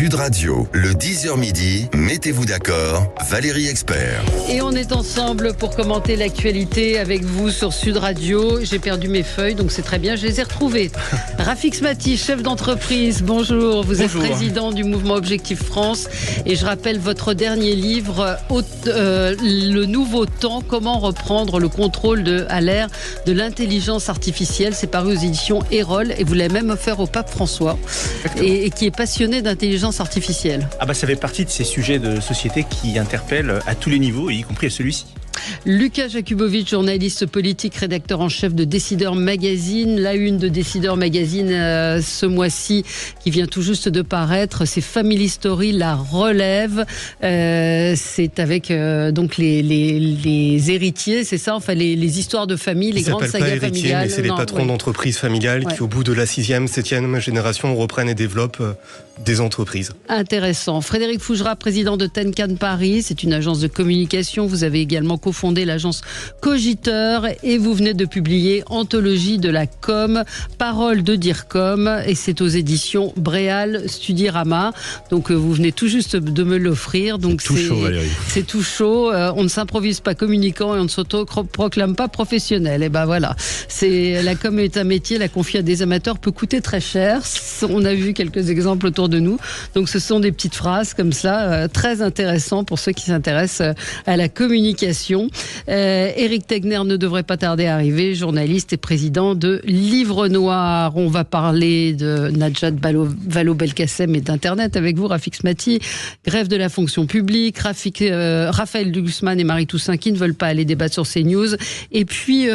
Sud Radio, le 10h midi, mettez-vous d'accord, Valérie Expert. Et on est ensemble pour commenter l'actualité avec vous sur Sud Radio. J'ai perdu mes feuilles, donc c'est très bien, je les ai retrouvées. Rafik Smati, chef d'entreprise, bonjour. Vous êtes président du mouvement Objectif France. Et je rappelle votre dernier livre, Le Nouveau Temps, comment reprendre le contrôle à l'ère de l'intelligence artificielle. C'est paru aux éditions Erol et vous l'avez même offert au pape François. Et qui est passionné d'intelligence artificielle. Ça fait partie de ces sujets de société qui interpellent à tous les niveaux, y compris à celui-ci. Lucas Jakubowicz, journaliste politique, rédacteur en chef de Décideur Magazine. La une de Décideur Magazine ce mois-ci, qui vient tout juste de paraître, c'est Family Story, la relève. C'est avec donc les héritiers, c'est ça, enfin les histoires de famille, les grandes sagas familiales. Mais c'est les patrons d'entreprises familiales qui, au bout de la 6e, 7e génération, reprennent et développent des entreprises. Intéressant. Frédéric Fougera, président de Tenkan Paris, c'est une agence de communication. Vous avez également cofondé l'agence Cogiteur et vous venez de publier Anthologie de la com, Parole de Dircom, et c'est aux éditions Bréal Studirama. Donc vous venez tout juste de me l'offrir. Donc c'est tout chaud, Valérie. C'est tout chaud. On ne s'improvise pas communicant et on ne s'auto-proclame pas professionnel. Et ben voilà. La com est un métier. La confier à des amateurs peut coûter très cher. On a vu quelques exemples autour de nous. Donc ce sont des petites phrases comme ça, très intéressantes pour ceux qui s'intéressent à la communication. Éric Tegner ne devrait pas tarder à arriver, journaliste et président de Livre Noir. On va parler de Najat Vallaud-Belkacem et d'Internet avec vous, Rafik Smati. Grève de la fonction publique, Raphaël Glucksmann et Marie Toussaint qui ne veulent pas aller débattre sur CNews. Et puis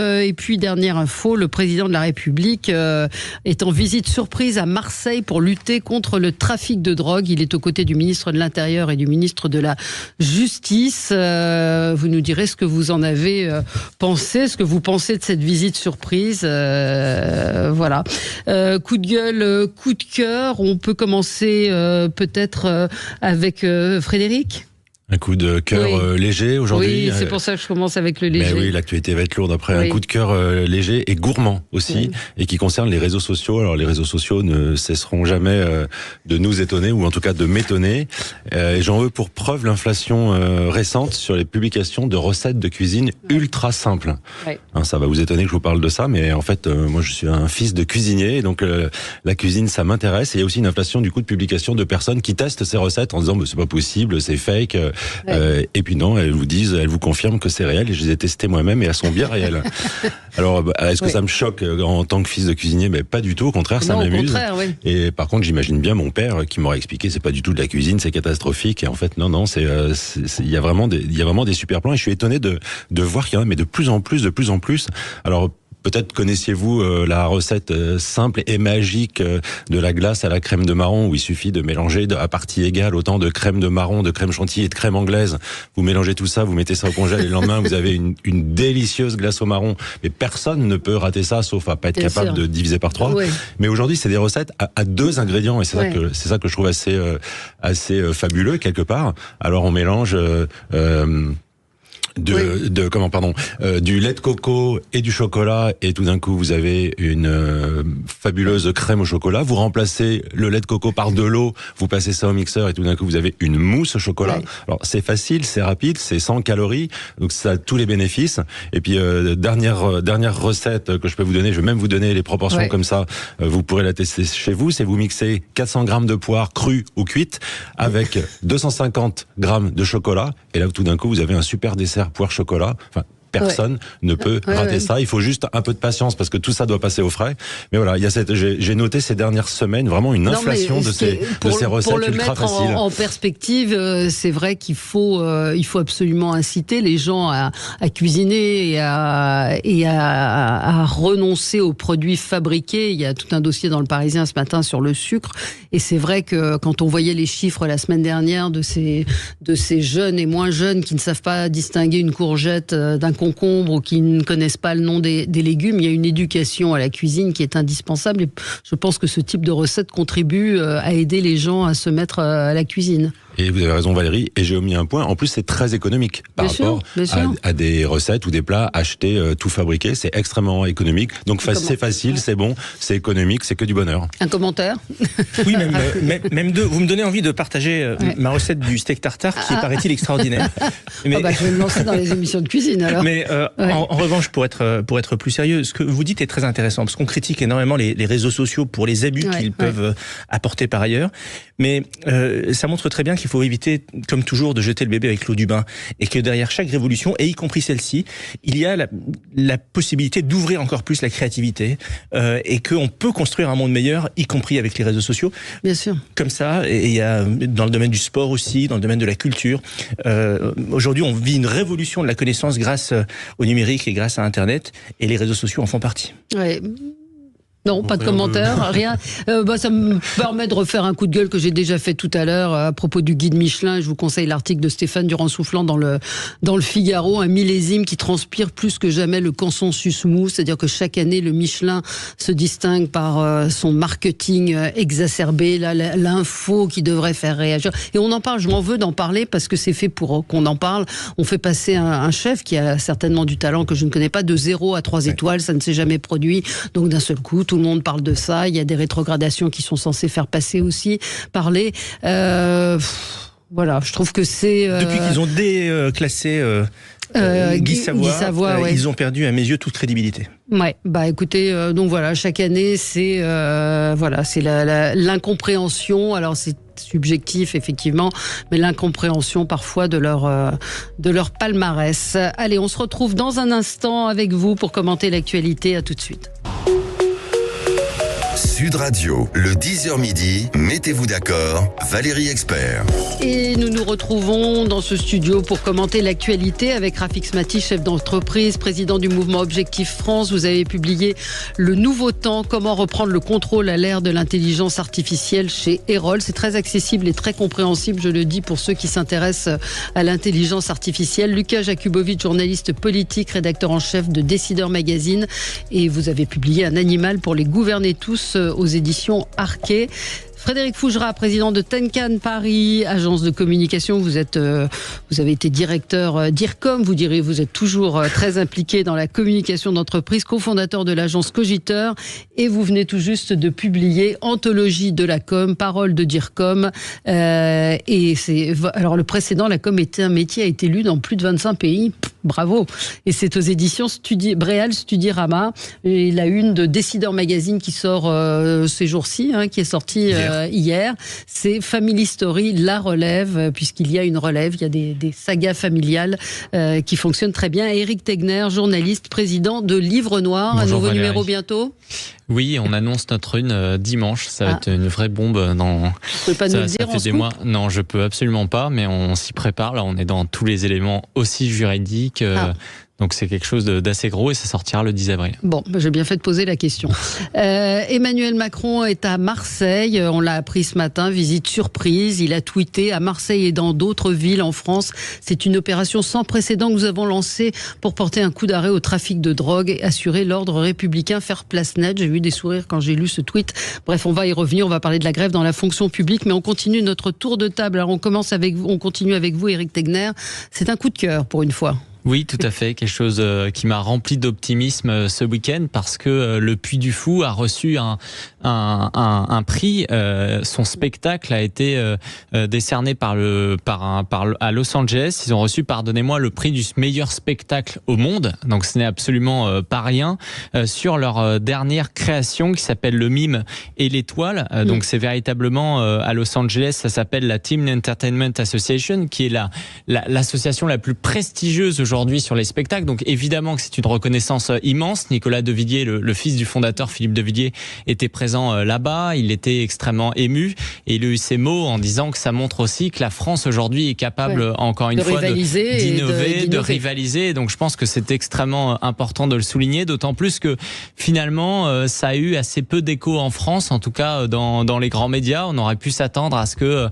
dernière info, le président de la République est en visite surprise à Marseille pour lutter contre le trafic de drogue. Il est aux côtés du ministre de l'Intérieur et du ministre de la Justice. Vous nous direz ce que vous en avez pensé, ce que vous pensez de cette visite surprise. Voilà. Coup de gueule, coup de cœur. On peut commencer peut-être avec Frédéric. Un coup de cœur léger aujourd'hui. Oui, c'est pour ça que je commence avec le léger. Mais oui, l'actualité va être lourde après. Un coup de cœur léger et gourmand aussi, et qui concerne les réseaux sociaux. Alors les réseaux sociaux ne cesseront jamais de nous étonner, ou en tout cas de m'étonner. Et j'en veux pour preuve l'inflation récente sur les publications de recettes de cuisine ultra simples. Ouais. Ça va vous étonner que je vous parle de ça, mais en fait, moi je suis un fils de cuisinier, donc la cuisine ça m'intéresse. Et il y a aussi une inflation du coup de publication de personnes qui testent ces recettes en disant c'est pas possible, c'est fake. Et puis non, elles vous confirment que c'est réel, et je les ai testées moi-même et elles sont bien réelles. Alors, est-ce que ça me choque en tant que fils de cuisinier? Pas du tout, au contraire, ça m'amuse. Au contraire, oui. Et par contre, j'imagine bien mon père qui m'aurait expliqué c'est pas du tout de la cuisine, c'est catastrophique. Et en fait, non, il y a vraiment des super plans, et je suis étonné de voir qu'il y en a, mais de plus en plus. Alors, peut-être connaissiez-vous la recette simple et magique de la glace à la crème de marron, où il suffit de mélanger à partie égale autant de crème de marron, de crème chantilly et de crème anglaise. Vous mélangez tout ça, vous mettez ça au congèle, et le lendemain vous avez une délicieuse glace au marron. Mais personne ne peut rater ça, sauf à pas être capable de diviser par 3. Oui. Mais aujourd'hui, c'est des recettes à 2 ingrédients, et c'est ça que je trouve assez fabuleux quelque part. Alors on mélange du lait de coco et du chocolat, et tout d'un coup vous avez une fabuleuse crème au chocolat. Vous remplacez le lait de coco par de l'eau, vous passez ça au mixeur, et tout d'un coup vous avez une mousse au chocolat. Alors c'est facile, c'est rapide, c'est 100 calories, donc ça a tous les bénéfices. Et puis dernière recette que je peux vous donner, je vais même vous donner les proportions comme ça, vous pourrez la tester chez vous. C'est vous mixez 400 grammes de poire crue ou cuite avec 250 grammes de chocolat, et là tout d'un coup vous avez un super dessert poire chocolat. Enfin, personne ne peut rater ça. Il faut juste un peu de patience, parce que tout ça doit passer au frais. Mais voilà, j'ai noté ces dernières semaines vraiment une inflation de ces recettes ultra faciles. Pour le mettre en perspective, c'est vrai qu'il faut absolument inciter les gens à cuisiner et à renoncer aux produits fabriqués. Il y a tout un dossier dans Le Parisien ce matin sur le sucre. Et c'est vrai que quand on voyait les chiffres la semaine dernière de ces jeunes et moins jeunes qui ne savent pas distinguer une courgette d'un concombre, ou qui ne connaissent pas le nom des légumes, il y a une éducation à la cuisine qui est indispensable, et je pense que ce type de recette contribue à aider les gens à se mettre à la cuisine. Et vous avez raison Valérie, et j'ai omis un point, en plus c'est très économique par rapport à des recettes ou des plats achetés tout fabriqués, c'est extrêmement économique, donc c'est facile, c'est bon, c'est économique, c'est que du bonheur. Un commentaire? Oui, même deux. Vous me donnez envie de partager ma recette du steak tartare qui est, paraît-il, extraordinaire. Mais... je vais me lancer dans les émissions de cuisine alors. Mais en revanche, pour être plus sérieux, ce que vous dites est très intéressant, parce qu'on critique énormément les réseaux sociaux pour les abus qu'ils peuvent apporter par ailleurs, mais ça montre très bien qu'il faut éviter, comme toujours, de jeter le bébé avec l'eau du bain, et que derrière chaque révolution, et y compris celle-ci, il y a la possibilité d'ouvrir encore plus la créativité, et qu'on peut construire un monde meilleur, y compris avec les réseaux sociaux. Bien sûr. Comme ça, et il y a dans le domaine du sport aussi, dans le domaine de la culture. Aujourd'hui, on vit une révolution de la connaissance grâce au numérique et grâce à Internet, et les réseaux sociaux en font partie. Ouais. Non, pas de commentaire, rien. Ça me permet de refaire un coup de gueule que j'ai déjà fait tout à l'heure à propos du guide Michelin. Je vous conseille l'article de Stéphane Durand-Soufflant dans le Figaro, un millésime qui transpire plus que jamais le consensus mou, c'est-à-dire que chaque année le Michelin se distingue par son marketing exacerbé, l'info qui devrait faire réagir. Et on en parle, je m'en veux d'en parler parce que c'est fait pour qu'on en parle. On fait passer un chef qui a certainement du talent que je ne connais pas, de 0 à 3 étoiles, ça ne s'est jamais produit. Donc d'un seul coup, tout le monde parle de ça. Il y a des rétrogradations qui sont censées faire passer aussi, parler. Voilà, je trouve que c'est... Depuis qu'ils ont déclassé Guy Savoy, ils ont perdu à mes yeux toute crédibilité. Ouais, écoutez, donc voilà, chaque année c'est l'incompréhension. Alors c'est subjectif effectivement, mais l'incompréhension parfois de leur palmarès. Allez, on se retrouve dans un instant avec vous pour commenter l'actualité. À tout de suite. Sud Radio, le 10h midi, mettez-vous d'accord, Valérie Expert. Et nous nous retrouvons dans ce studio pour commenter l'actualité avec Rafik Smati, chef d'entreprise, président du mouvement Objectif France. Vous avez publié Le Nouveau Temps, comment reprendre le contrôle à l'ère de l'intelligence artificielle chez Erol. C'est très accessible et très compréhensible, je le dis, pour ceux qui s'intéressent à l'intelligence artificielle. Lucas Jakubowicz, journaliste politique, rédacteur en chef de Décideur Magazine. Et vous avez publié Un animal pour les gouverner tous aux éditions Arquet. Frédéric Fougera, président de Tenkan Paris, agence de communication. Vous avez été directeur d'IRCOM. Vous êtes toujours très impliqué dans la communication d'entreprise, cofondateur de l'agence Cogiteur. Et vous venez tout juste de publier Anthologie de la com, Paroles de DIRCOM. Alors le précédent, la com était un métier, a été lu dans plus de 25 pays. Bravo. Et c'est aux éditions Bréal Studirama. Et la une de Décideur Magazine qui sort ces jours-ci, qui est sortie hier. C'est Family Story, la relève, puisqu'il y a une relève. Il y a des sagas familiales qui fonctionnent très bien. Éric Tegner, journaliste, président de Livre Noir. Bonjour, un nouveau Valérie. Numéro bientôt. Oui, on annonce notre une dimanche. Ça va être une vraie bombe. Vous pouvez pas nous le dire en scoop ? Non, je peux absolument pas, mais on s'y prépare. Là, on est dans tous les éléments aussi juridiques. Donc c'est quelque chose d'assez gros et ça sortira le 10 avril. Bon, j'ai bien fait de poser la question. Emmanuel Macron est à Marseille, on l'a appris ce matin, visite surprise. Il a tweeté à Marseille et dans d'autres villes en France. C'est une opération sans précédent que nous avons lancée pour porter un coup d'arrêt au trafic de drogue et assurer l'ordre républicain, faire place nette. J'ai eu des sourires quand j'ai lu ce tweet. Bref, on va y revenir, on va parler de la grève dans la fonction publique, mais on continue notre tour de table. Alors on continue avec vous, Éric Tegner. C'est un coup de cœur pour une fois. Oui, tout à fait. Quelque chose qui m'a rempli d'optimisme ce week-end parce que le Puy du Fou a reçu un prix. Son spectacle a été décerné à Los Angeles. Ils ont reçu, pardonnez-moi, le prix du meilleur spectacle au monde. Donc ce n'est absolument pas rien. Sur leur dernière création qui s'appelle Le Mime et l'Étoile. Donc c'est véritablement à Los Angeles. Ça s'appelle la Teen Entertainment Association, qui est l'association la plus prestigieuse aujourd'hui sur les spectacles. Donc évidemment que c'est une reconnaissance immense. Nicolas Devilliers, le fils du fondateur Philippe Devilliers, était présent là-bas. Il était extrêmement ému et il a eu ces mots en disant que ça montre aussi que la France aujourd'hui est capable, encore une fois, d'innover, de rivaliser. Donc je pense que c'est extrêmement important de le souligner, d'autant plus que finalement ça a eu assez peu d'écho en France, en tout cas dans les grands médias. On aurait pu s'attendre à ce que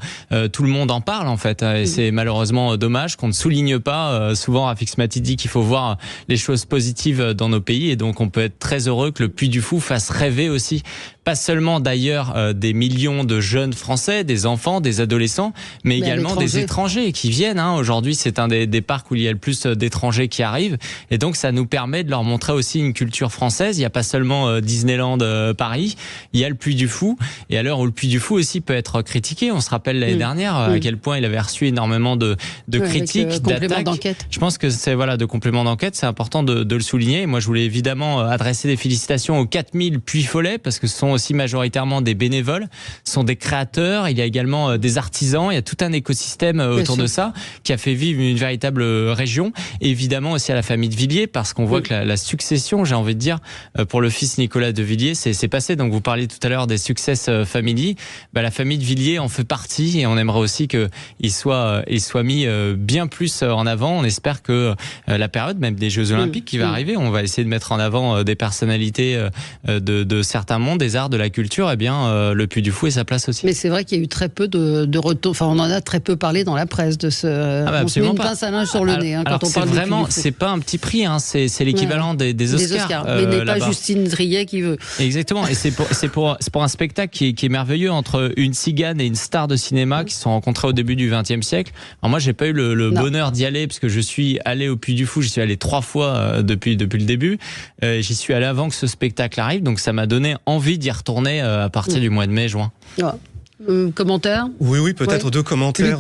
tout le monde en parle en fait. Et c'est malheureusement dommage qu'on ne souligne pas. Souvent Rafik Smati dit qu'il faut voir les choses positives dans nos pays et donc on peut être très heureux que le Puy du Fou fasse rêver aussi pas seulement d'ailleurs des millions de jeunes Français, des enfants, des adolescents, mais également des étrangers qui viennent. Aujourd'hui, c'est un des parcs où il y a le plus d'étrangers qui arrivent. Et donc, ça nous permet de leur montrer aussi une culture française. Il n'y a pas seulement Disneyland Paris, il y a le Puy du Fou. Et à l'heure où le Puy du Fou aussi peut être critiqué, on se rappelle l'année dernière à quel point il avait reçu énormément de critiques, d'attaques. Je pense que c'est de compléments d'enquête, c'est important de le souligner. Moi, je voulais évidemment adresser des félicitations aux 4000 Puy-Follets parce que ce sont aussi majoritairement des bénévoles, ce sont des créateurs, il y a également des artisans, il y a tout un écosystème autour de ça qui a fait vivre une véritable région. Et évidemment aussi à la famille de Villiers parce qu'on voit que la succession, j'ai envie de dire, pour le fils Nicolas de Villiers, c'est passé. Donc vous parliez tout à l'heure des Success Family, la famille de Villiers en fait partie et on aimerait aussi qu'il soit mis bien plus en avant. On espère que la période même des Jeux Olympiques qui va arriver, on va essayer de mettre en avant des personnalités de certains mondes, des arts, de la culture, le Puy du Fou et sa place aussi. Mais c'est vrai qu'il y a eu très peu de retours, enfin on en a très peu parlé dans la presse de ce... on se met une pince à linge sur le nez quand on parle du Puy du Fou. C'est pas un petit prix, c'est l'équivalent des Oscars. Mais n'est pas Justine Triet qui veut. Exactement, et c'est pour un spectacle qui est merveilleux entre une cigane et une star de cinéma qui se sont rencontrés au début du XXe siècle. Alors moi j'ai pas eu le bonheur d'y aller parce que je suis allé au Puy du Fou, j'y suis allé 3 fois depuis le début. J'y suis allé avant que ce spectacle arrive, donc ça m'a donné envie d'y retourner à partir du mois de mai-juin. Commentaire ? Oui, peut-être 2 commentaires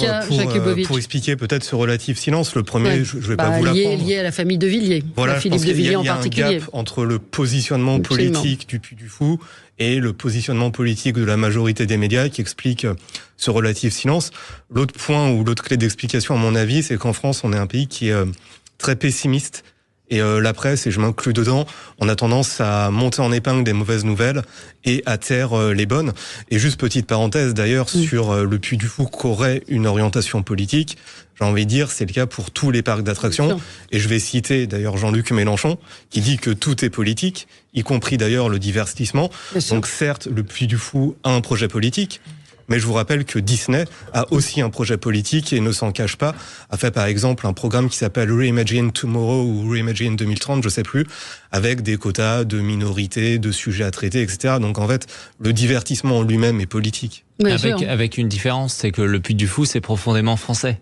pour expliquer peut-être ce relatif silence. Le premier, je ne vais pas vous l'apprendre. Lié à la famille de Villiers. Voilà, Philippe de Villiers en particulier. Il y a un gap entre le positionnement politique du Puy du Fou et le positionnement politique de la majorité des médias qui explique ce relatif silence. L'autre point ou l'autre clé d'explication, à mon avis, c'est qu'en France, on est un pays qui est très pessimiste. Et la presse, et je m'inclus dedans, on a tendance à monter en épingle des mauvaises nouvelles et à taire les bonnes. Et juste petite parenthèse d'ailleurs sur le Puy du Fou qu'aurait une orientation politique. J'ai envie de dire, c'est le cas pour tous les parcs d'attractions. Et je vais citer d'ailleurs Jean-Luc Mélenchon, qui dit que tout est politique, y compris d'ailleurs le divertissement. Donc certes, le Puy du Fou a un projet politique, mais je vous rappelle que Disney a aussi un projet politique et ne s'en cache pas. A fait par exemple un programme qui s'appelle Reimagine Tomorrow ou Reimagine 2030, je sais plus, avec des quotas de minorités, de sujets à traiter, etc. Donc en fait, le divertissement en lui-même est politique. Avec une différence, c'est que le Puy du Fou, c'est profondément français.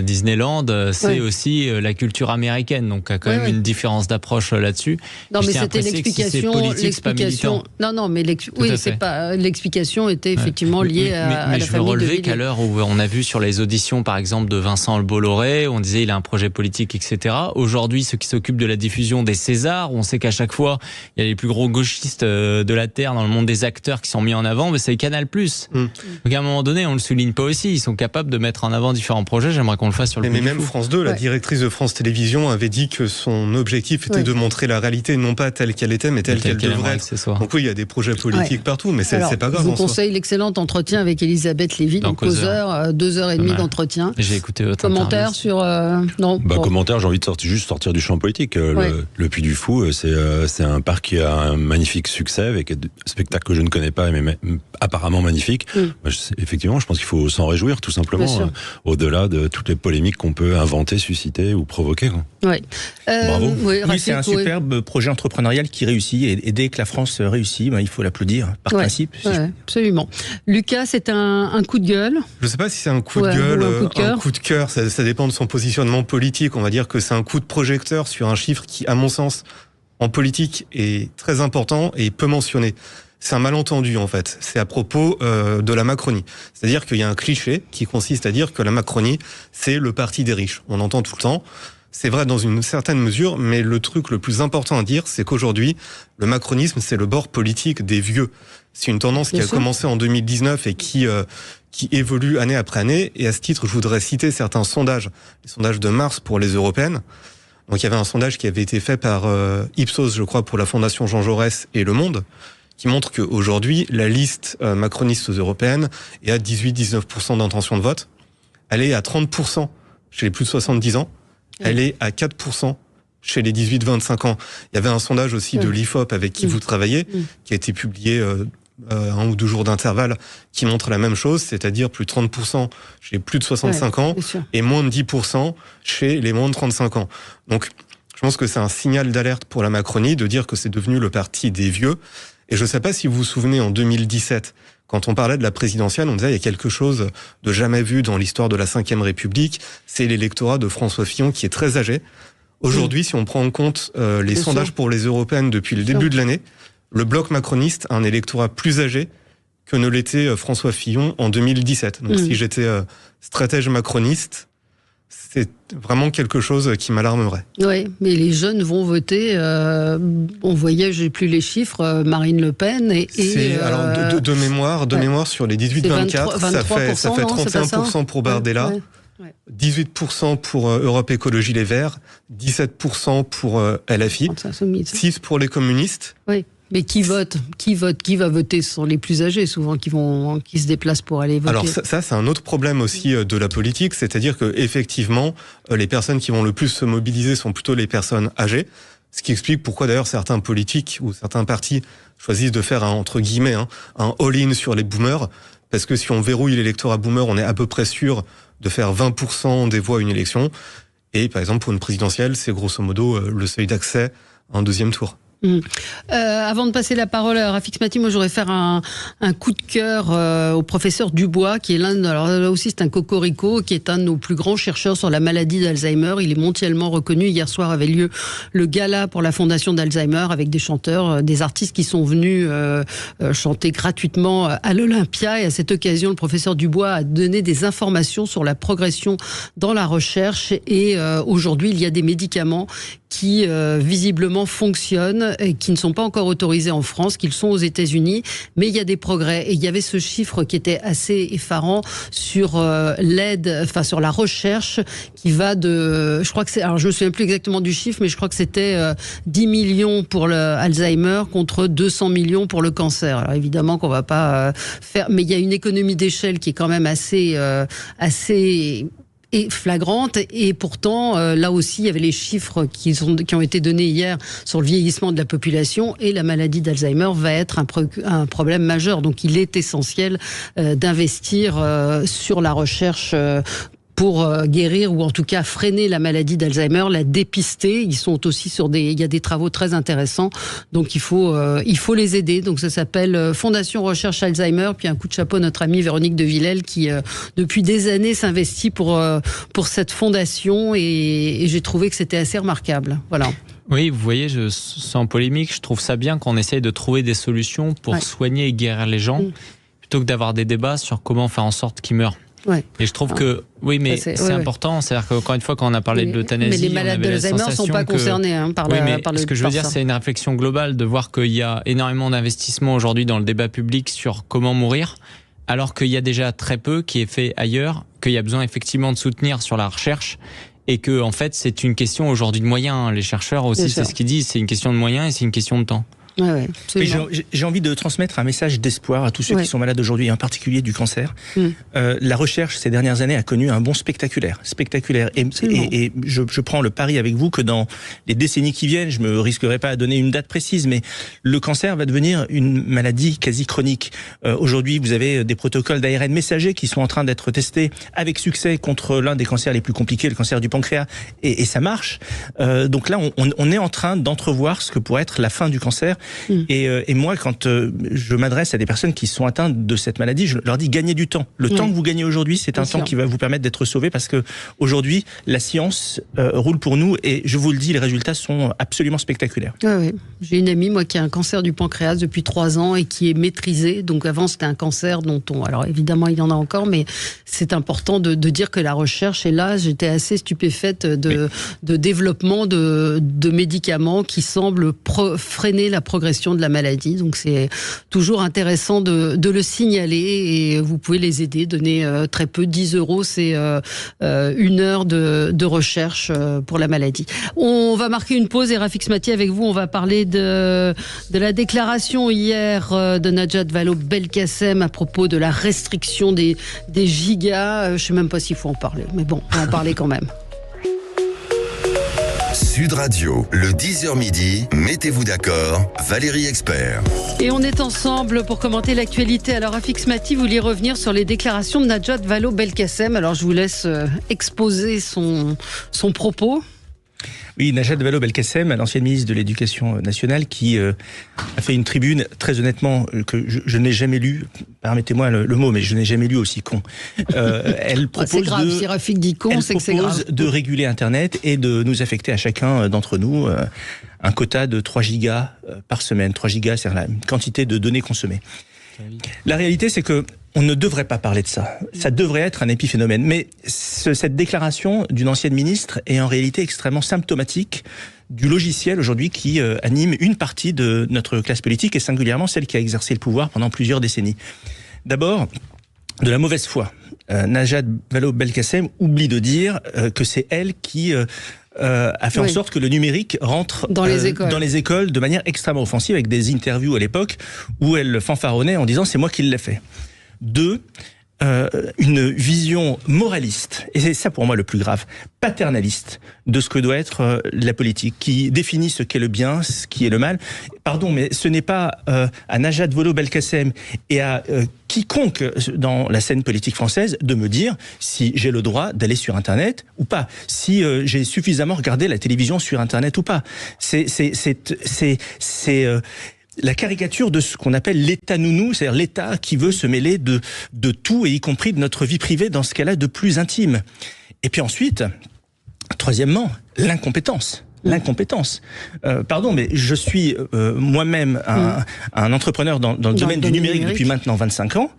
Disneyland, c'est aussi la culture américaine, donc il y a quand même une différence d'approche là-dessus. Non, mais c'était l'explication. Non, mais l'explication était effectivement liée à la famille de Villiers. Mais je veux relever qu'à l'heure où on a vu sur les auditions, par exemple, de Vincent Bolloré, on disait il a un projet politique, etc. Aujourd'hui, ceux qui s'occupent de la diffusion des Césars, on sait qu'à chaque fois, il y a les plus gros gauchistes de la Terre dans le monde des acteurs qui sont mis en avant, mais c'est Canal+. Donc à un moment donné, on le souligne pas aussi, ils sont capables de mettre en avant différents projet, j'aimerais qu'on le fasse sur le Puy du Fou. Mais même France 2, la directrice de France Télévisions avait dit que son objectif était de montrer la réalité, non pas telle qu'elle était, mais telle qu'elle devrait être. Donc oui, il y a des projets politiques partout, mais c'est pas grave. Je vous conseille l'excellent entretien avec Elisabeth Lévy, donc Causeur, 2h30 d'entretien. J'ai écouté votre commentaire sur... Commentaire, j'ai envie de sortir du champ politique. Le Puy du Fou, c'est un parc qui a un magnifique succès, avec un spectacle que je ne connais pas, mais apparemment magnifique. Effectivement, je pense qu'il faut s'en réjouir, tout simplement, au-delà de toutes les polémiques qu'on peut inventer, susciter ou provoquer. Bravo. Oui, c'est un superbe projet entrepreneurial qui réussit, et dès que la France réussit, il faut l'applaudir par principe. Absolument. Lucas, c'est un coup de gueule. Je ne sais pas si c'est un coup de gueule, un coup de cœur, ça dépend de son positionnement politique. On va dire que c'est un coup de projecteur sur un chiffre qui, à mon sens, en politique, est très important et peu mentionné. C'est un malentendu en fait, c'est à propos de la Macronie. C'est-à-dire qu'il y a un cliché qui consiste à dire que la Macronie, c'est le parti des riches. On entend tout le temps, c'est vrai dans une certaine mesure, mais le truc le plus important à dire, c'est qu'aujourd'hui, le macronisme, c'est le bord politique des vieux. C'est une tendance qui a commencé en 2019 et qui évolue année après année. Et à ce titre, je voudrais citer certains sondages, les sondages de mars pour les européennes. Donc il y avait un sondage qui avait été fait par Ipsos, je crois, pour la Fondation Jean Jaurès et Le Monde, qui montre qu'aujourd'hui, la liste macroniste aux européennes est à 18-19% d'intention de vote. Elle est à 30% chez les plus de 70 ans. Elle est à 4% chez les 18-25 ans. Il y avait un sondage aussi de l'IFOP avec qui vous travaillez, qui a été publié 1 ou 2 jours d'intervalle, qui montre la même chose, c'est-à-dire plus de 30% chez les plus de 65 ans et moins de 10% chez les moins de 35 ans. Donc, je pense que c'est un signal d'alerte pour la Macronie de dire que c'est devenu le parti des vieux. Et je ne sais pas si vous vous souvenez, en 2017, quand on parlait de la présidentielle, on disait il y a quelque chose de jamais vu dans l'histoire de la Ve République, c'est l'électorat de François Fillon qui est très âgé. Aujourd'hui, si on prend en compte les sondages pour les européennes depuis le début de l'année, le bloc macroniste a un électorat plus âgé que ne l'était François Fillon en 2017. Donc si j'étais stratège macroniste, c'est vraiment quelque chose qui m'alarmerait. Oui, mais les jeunes vont voter. On voyait, j'ai plus les chiffres, Marine Le Pen alors de mémoire sur les 18-24, ça fait 31% pour Bardella. Ouais. 18% pour Europe Écologie Les Verts, 17% pour LFI, 6% pour les communistes. Oui, mais qui vote ? Qui va voter ? Ce sont les plus âgés souvent qui se déplacent pour aller voter. Alors ça c'est un autre problème aussi de la politique, c'est-à-dire que effectivement les personnes qui vont le plus se mobiliser sont plutôt les personnes âgées, ce qui explique pourquoi d'ailleurs certains politiques ou certains partis choisissent de faire un all-in sur les boomers, parce que si on verrouille l'électorat boomer, on est à peu près sûr de faire 20% des voix à une élection. Et par exemple, pour une présidentielle, c'est grosso modo le seuil d'accès à un deuxième tour. Avant de passer la parole à Rafik Smati, moi j'aurais faire un coup de cœur au professeur Dubois, qui est alors là aussi c'est un cocorico, qui est un de nos plus grands chercheurs sur la maladie d'Alzheimer. Il est mondialement reconnu. Hier soir avait lieu le gala pour la fondation d'Alzheimer avec des chanteurs, des artistes qui sont venus chanter gratuitement à l'Olympia. Et à cette occasion, le professeur Dubois a donné des informations sur la progression dans la recherche. Et aujourd'hui, il y a des médicaments qui visiblement fonctionnent et qui ne sont pas encore autorisés en France, qu'ils sont aux États-Unis, mais il y a des progrès. Et il y avait ce chiffre qui était assez effarant sur sur la recherche, qui va je crois que c'est, alors je me souviens plus exactement du chiffre, mais je crois que c'était 10 millions pour le Alzheimer contre 200 millions pour le cancer. Alors évidemment qu'on va pas faire, mais il y a une économie d'échelle qui est quand même assez et flagrante, et pourtant là aussi il y avait les chiffres qui ont été donnés hier sur le vieillissement de la population, et la maladie d'Alzheimer va être un problème majeur. Donc il est essentiel d'investir sur la recherche pour guérir ou en tout cas freiner la maladie d'Alzheimer, la dépister. Ils sont aussi il y a des travaux très intéressants, donc il faut les aider. Donc ça s'appelle Fondation Recherche Alzheimer. Puis un coup de chapeau à notre amie Véronique de Villèle qui depuis des années s'investit pour cette fondation, et j'ai trouvé que c'était assez remarquable. Voilà. Oui, vous voyez, sans polémique, je trouve ça bien qu'on essaye de trouver des solutions pour soigner et guérir les gens, plutôt que d'avoir des débats sur comment faire en sorte qu'ils meurent. Ouais. Et je trouve que, oui, mais c'est important. C'est-à-dire qu'encore une fois, quand on a parlé de l'euthanasie, mais les malades d'Alzheimer ne sont pas concernés par le. Ce que je veux dire, c'est une réflexion globale de voir qu'il y a énormément d'investissements aujourd'hui dans le débat public sur comment mourir, alors qu'il y a déjà très peu qui est fait ailleurs, qu'il y a besoin effectivement de soutenir sur la recherche. Et que, en fait, c'est une question aujourd'hui de moyens. Les chercheurs aussi, c'est ce qu'ils disent. C'est une question de moyens et c'est une question de temps. Ouais, j'ai envie de transmettre un message d'espoir à tous ceux qui sont malades aujourd'hui, en particulier du cancer. La recherche ces dernières années a connu un bond spectaculaire. Et je prends le pari avec vous que dans les décennies qui viennent, je me risquerai pas à donner une date précise, mais le cancer va devenir une maladie quasi chronique. Aujourd'hui, vous avez des protocoles d'ARN messager qui sont en train d'être testés avec succès contre l'un des cancers les plus compliqués, le cancer du pancréas, et ça marche. Donc là, on est en train d'entrevoir ce que pourrait être la fin du cancer. Et moi, quand je m'adresse à des personnes qui sont atteintes de cette maladie, je leur dis gagnez du temps. Le temps que vous gagnez aujourd'hui, c'est un temps qui va vous permettre d'être sauvés, parce que aujourd'hui, la science roule pour nous, et je vous le dis, les résultats sont absolument spectaculaires. Oui. J'ai une amie, moi, qui a un cancer du pancréas depuis 3 ans et qui est maîtrisé. Donc avant, c'était un cancer alors évidemment, il y en a encore, mais c'est important de dire que la recherche est là. J'étais assez stupéfaite de développement de médicaments qui semblent freiner la progression de la maladie. Donc c'est toujours intéressant de le signaler, et vous pouvez les aider, donner très peu, 10 €, c'est 1 heure de recherche pour la maladie. On va marquer une pause, et Rafik Smati, avec vous, on va parler de la déclaration hier de Najat Vallaud-Belkacem à propos de la restriction des gigas. Je ne sais même pas s'il faut en parler, mais bon, on va en parler quand même. Sud Radio, le 10h midi, mettez-vous d'accord, Valérie Expert. Et on est ensemble pour commenter l'actualité. Alors Rafik Smati voulait revenir sur les déclarations de Najat Vallaud-Belkacem. Alors je vous laisse exposer son propos. Oui, Najat Vallaud-Belkacem, l'ancienne ministre de l'Éducation nationale, qui a fait une tribune, très honnêtement, que je n'ai jamais lue, permettez-moi le mot, mais je n'ai jamais lu aussi con. Elle propose c'est grave, si Rafik dit con, c'est que c'est grave. De réguler Internet et de nous affecter à chacun d'entre nous un quota de 3 gigas par semaine. 3 gigas, c'est la quantité de données consommées. La réalité, c'est que on ne devrait pas parler de ça. Ça devrait être un épiphénomène. Mais cette déclaration d'une ancienne ministre est en réalité extrêmement symptomatique du logiciel aujourd'hui qui anime une partie de notre classe politique et singulièrement celle qui a exercé le pouvoir pendant plusieurs décennies. D'abord, de la mauvaise foi. Najat Vallaud-Belkacem oublie de dire que c'est elle qui a fait en sorte que le numérique rentre dans les écoles de manière extrêmement offensive, avec des interviews à l'époque où elle fanfaronnait en disant « c'est moi qui l'ai fait ». 2, une vision moraliste, et c'est ça pour moi le plus grave, paternaliste de ce que doit être la politique, qui définit ce qu'est le bien, ce qui est le mal. Pardon, mais ce n'est pas à Najat Vallaud-Belkacem et à quiconque dans la scène politique française de me dire si j'ai le droit d'aller sur Internet ou pas, si j'ai suffisamment regardé la télévision sur Internet ou pas. C'est la caricature de ce qu'on appelle l'État nounou, c'est-à-dire l'État qui veut se mêler de tout, et y compris de notre vie privée dans ce qu'elle a de plus intime. Et puis ensuite, troisièmement, l'incompétence. L'incompétence. Pardon, mais je suis moi-même un entrepreneur dans le domaine du numérique depuis maintenant 25 ans.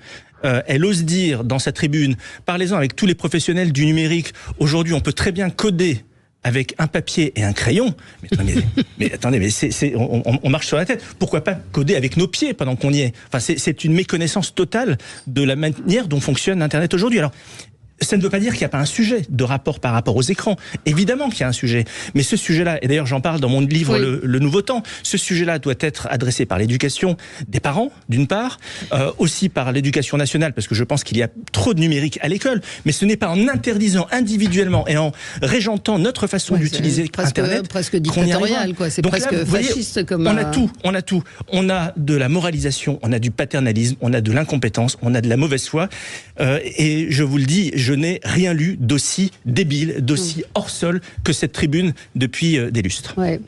Elle ose dire dans sa tribune, parlez-en avec tous les professionnels du numérique, aujourd'hui on peut très bien coder avec un papier et un crayon. Mais attendez, on marche sur la tête. Pourquoi pas coder avec nos pieds pendant qu'on y est? Enfin, c'est une méconnaissance totale de la manière dont fonctionne Internet aujourd'hui. Alors, ça ne veut pas dire qu'il n'y a pas un sujet de rapport par rapport aux écrans. Évidemment qu'il y a un sujet. Mais ce sujet-là, et d'ailleurs j'en parle dans mon livre le Nouveau Temps, ce sujet-là doit être adressé par l'éducation des parents, d'une part, aussi par l'éducation nationale, parce que je pense qu'il y a trop de numérique à l'école, mais ce n'est pas en interdisant individuellement et en régentant notre façon d'utiliser Internet presque dictatorial, quoi. C'est presque là, fasciste comme... On a tout. On a de la moralisation, on a du paternalisme, on a de l'incompétence, on a de la mauvaise foi, et je vous le dis, je n'ai rien lu d'aussi débile, d'aussi hors sol que cette tribune depuis des lustres. Ouais.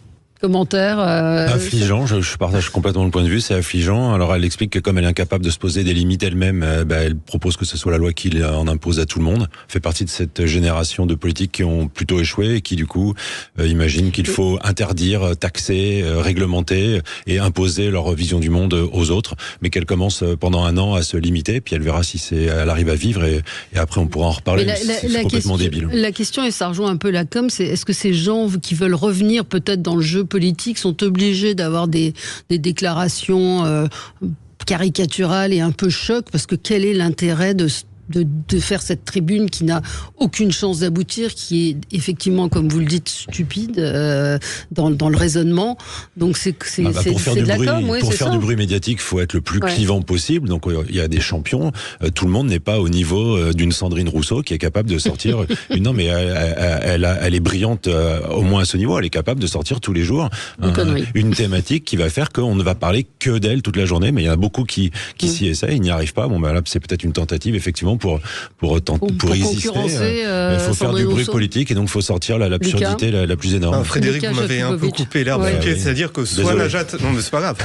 Commentaire affligeant, je partage complètement le point de vue, c'est affligeant. Alors elle explique que comme elle est incapable de se poser des limites elle-même, elle propose que ce soit la loi qui en impose à tout le monde. Fait partie de cette génération de politiques qui ont plutôt échoué et qui du coup imaginent qu'il faut interdire, taxer, réglementer et imposer leur vision du monde aux autres, mais qu'elle commence pendant un an à se limiter, puis elle verra si elle arrive à vivre et après on pourra en reparler. C'est complètement débile. La question, et ça rejoint un peu la com, c'est est-ce que ces gens qui veulent revenir peut-être dans le jeu politiques sont obligés d'avoir des déclarations caricaturales et un peu choc, parce que quel est l'intérêt de faire cette tribune qui n'a aucune chance d'aboutir, qui est effectivement, comme vous le dites, stupide dans le raisonnement. Donc pour faire de la com, pour faire du bruit médiatique, il faut être le plus clivant possible. Donc il y a des champions. Tout le monde n'est pas au niveau d'une Sandrine Rousseau qui est capable de sortir non, mais elle est brillante au moins à ce niveau. Elle est capable de sortir tous les jours une thématique qui va faire qu'on ne va parler que d'elle toute la journée. Mais il y en a beaucoup qui s'y essayent, ils n'y arrivent pas. Bon, là, c'est peut-être une tentative effectivement pour résister. Il faut faire du bruit politique et donc il faut sortir l'absurdité la plus énorme. Frédéric, vous m'avez un peu coupé l'herbe. C'est-à-dire que soit Najat, non mais c'est pas grave,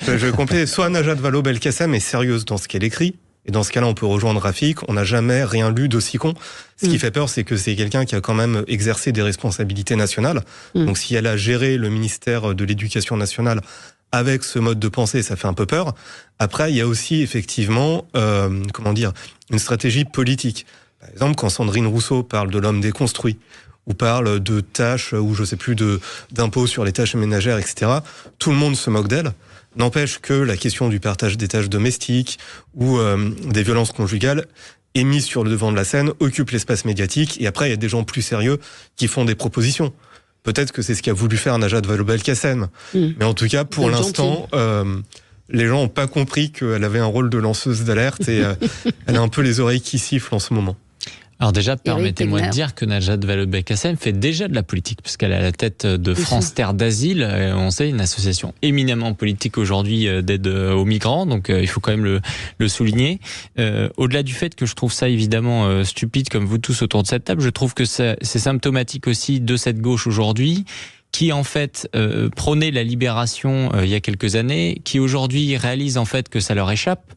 je complète, soit Najat Vallaud-Belkacem est sérieuse dans ce qu'elle écrit, et dans ce cas-là on peut rejoindre Rafik, on n'a jamais rien lu d'aussi con. Ce qui fait peur, c'est que c'est quelqu'un qui a quand même exercé des responsabilités nationales. Donc si elle a géré le ministère de l'Éducation nationale avec ce mode de pensée, ça fait un peu peur. Après, il y a aussi effectivement, une stratégie politique. Par exemple, quand Sandrine Rousseau parle de l'homme déconstruit, ou parle de tâches, ou je sais plus, d'impôts sur les tâches ménagères, etc., tout le monde se moque d'elle. N'empêche que la question du partage des tâches domestiques, ou des violences conjugales, est mise sur le devant de la scène, occupe l'espace médiatique, et après, il y a des gens plus sérieux qui font des propositions. Peut-être que c'est ce qu'a voulu faire Najat Vallaud-Belkacem. Mais en tout cas, pour l'instant, les gens n'ont pas compris qu'elle avait un rôle de lanceuse d'alerte et elle a un peu les oreilles qui sifflent en ce moment. Alors déjà, permettez-moi de dire que Najat Vallaud-Belkacem fait déjà de la politique, puisqu'elle est à la tête de France Terre d'Asile. On sait, une association éminemment politique aujourd'hui d'aide aux migrants, donc il faut quand même le souligner. Au-delà du fait que je trouve ça évidemment stupide, comme vous tous autour de cette table, je trouve que c'est symptomatique aussi de cette gauche aujourd'hui, qui en fait prônait la libération il y a quelques années, qui aujourd'hui réalise en fait que ça leur échappe,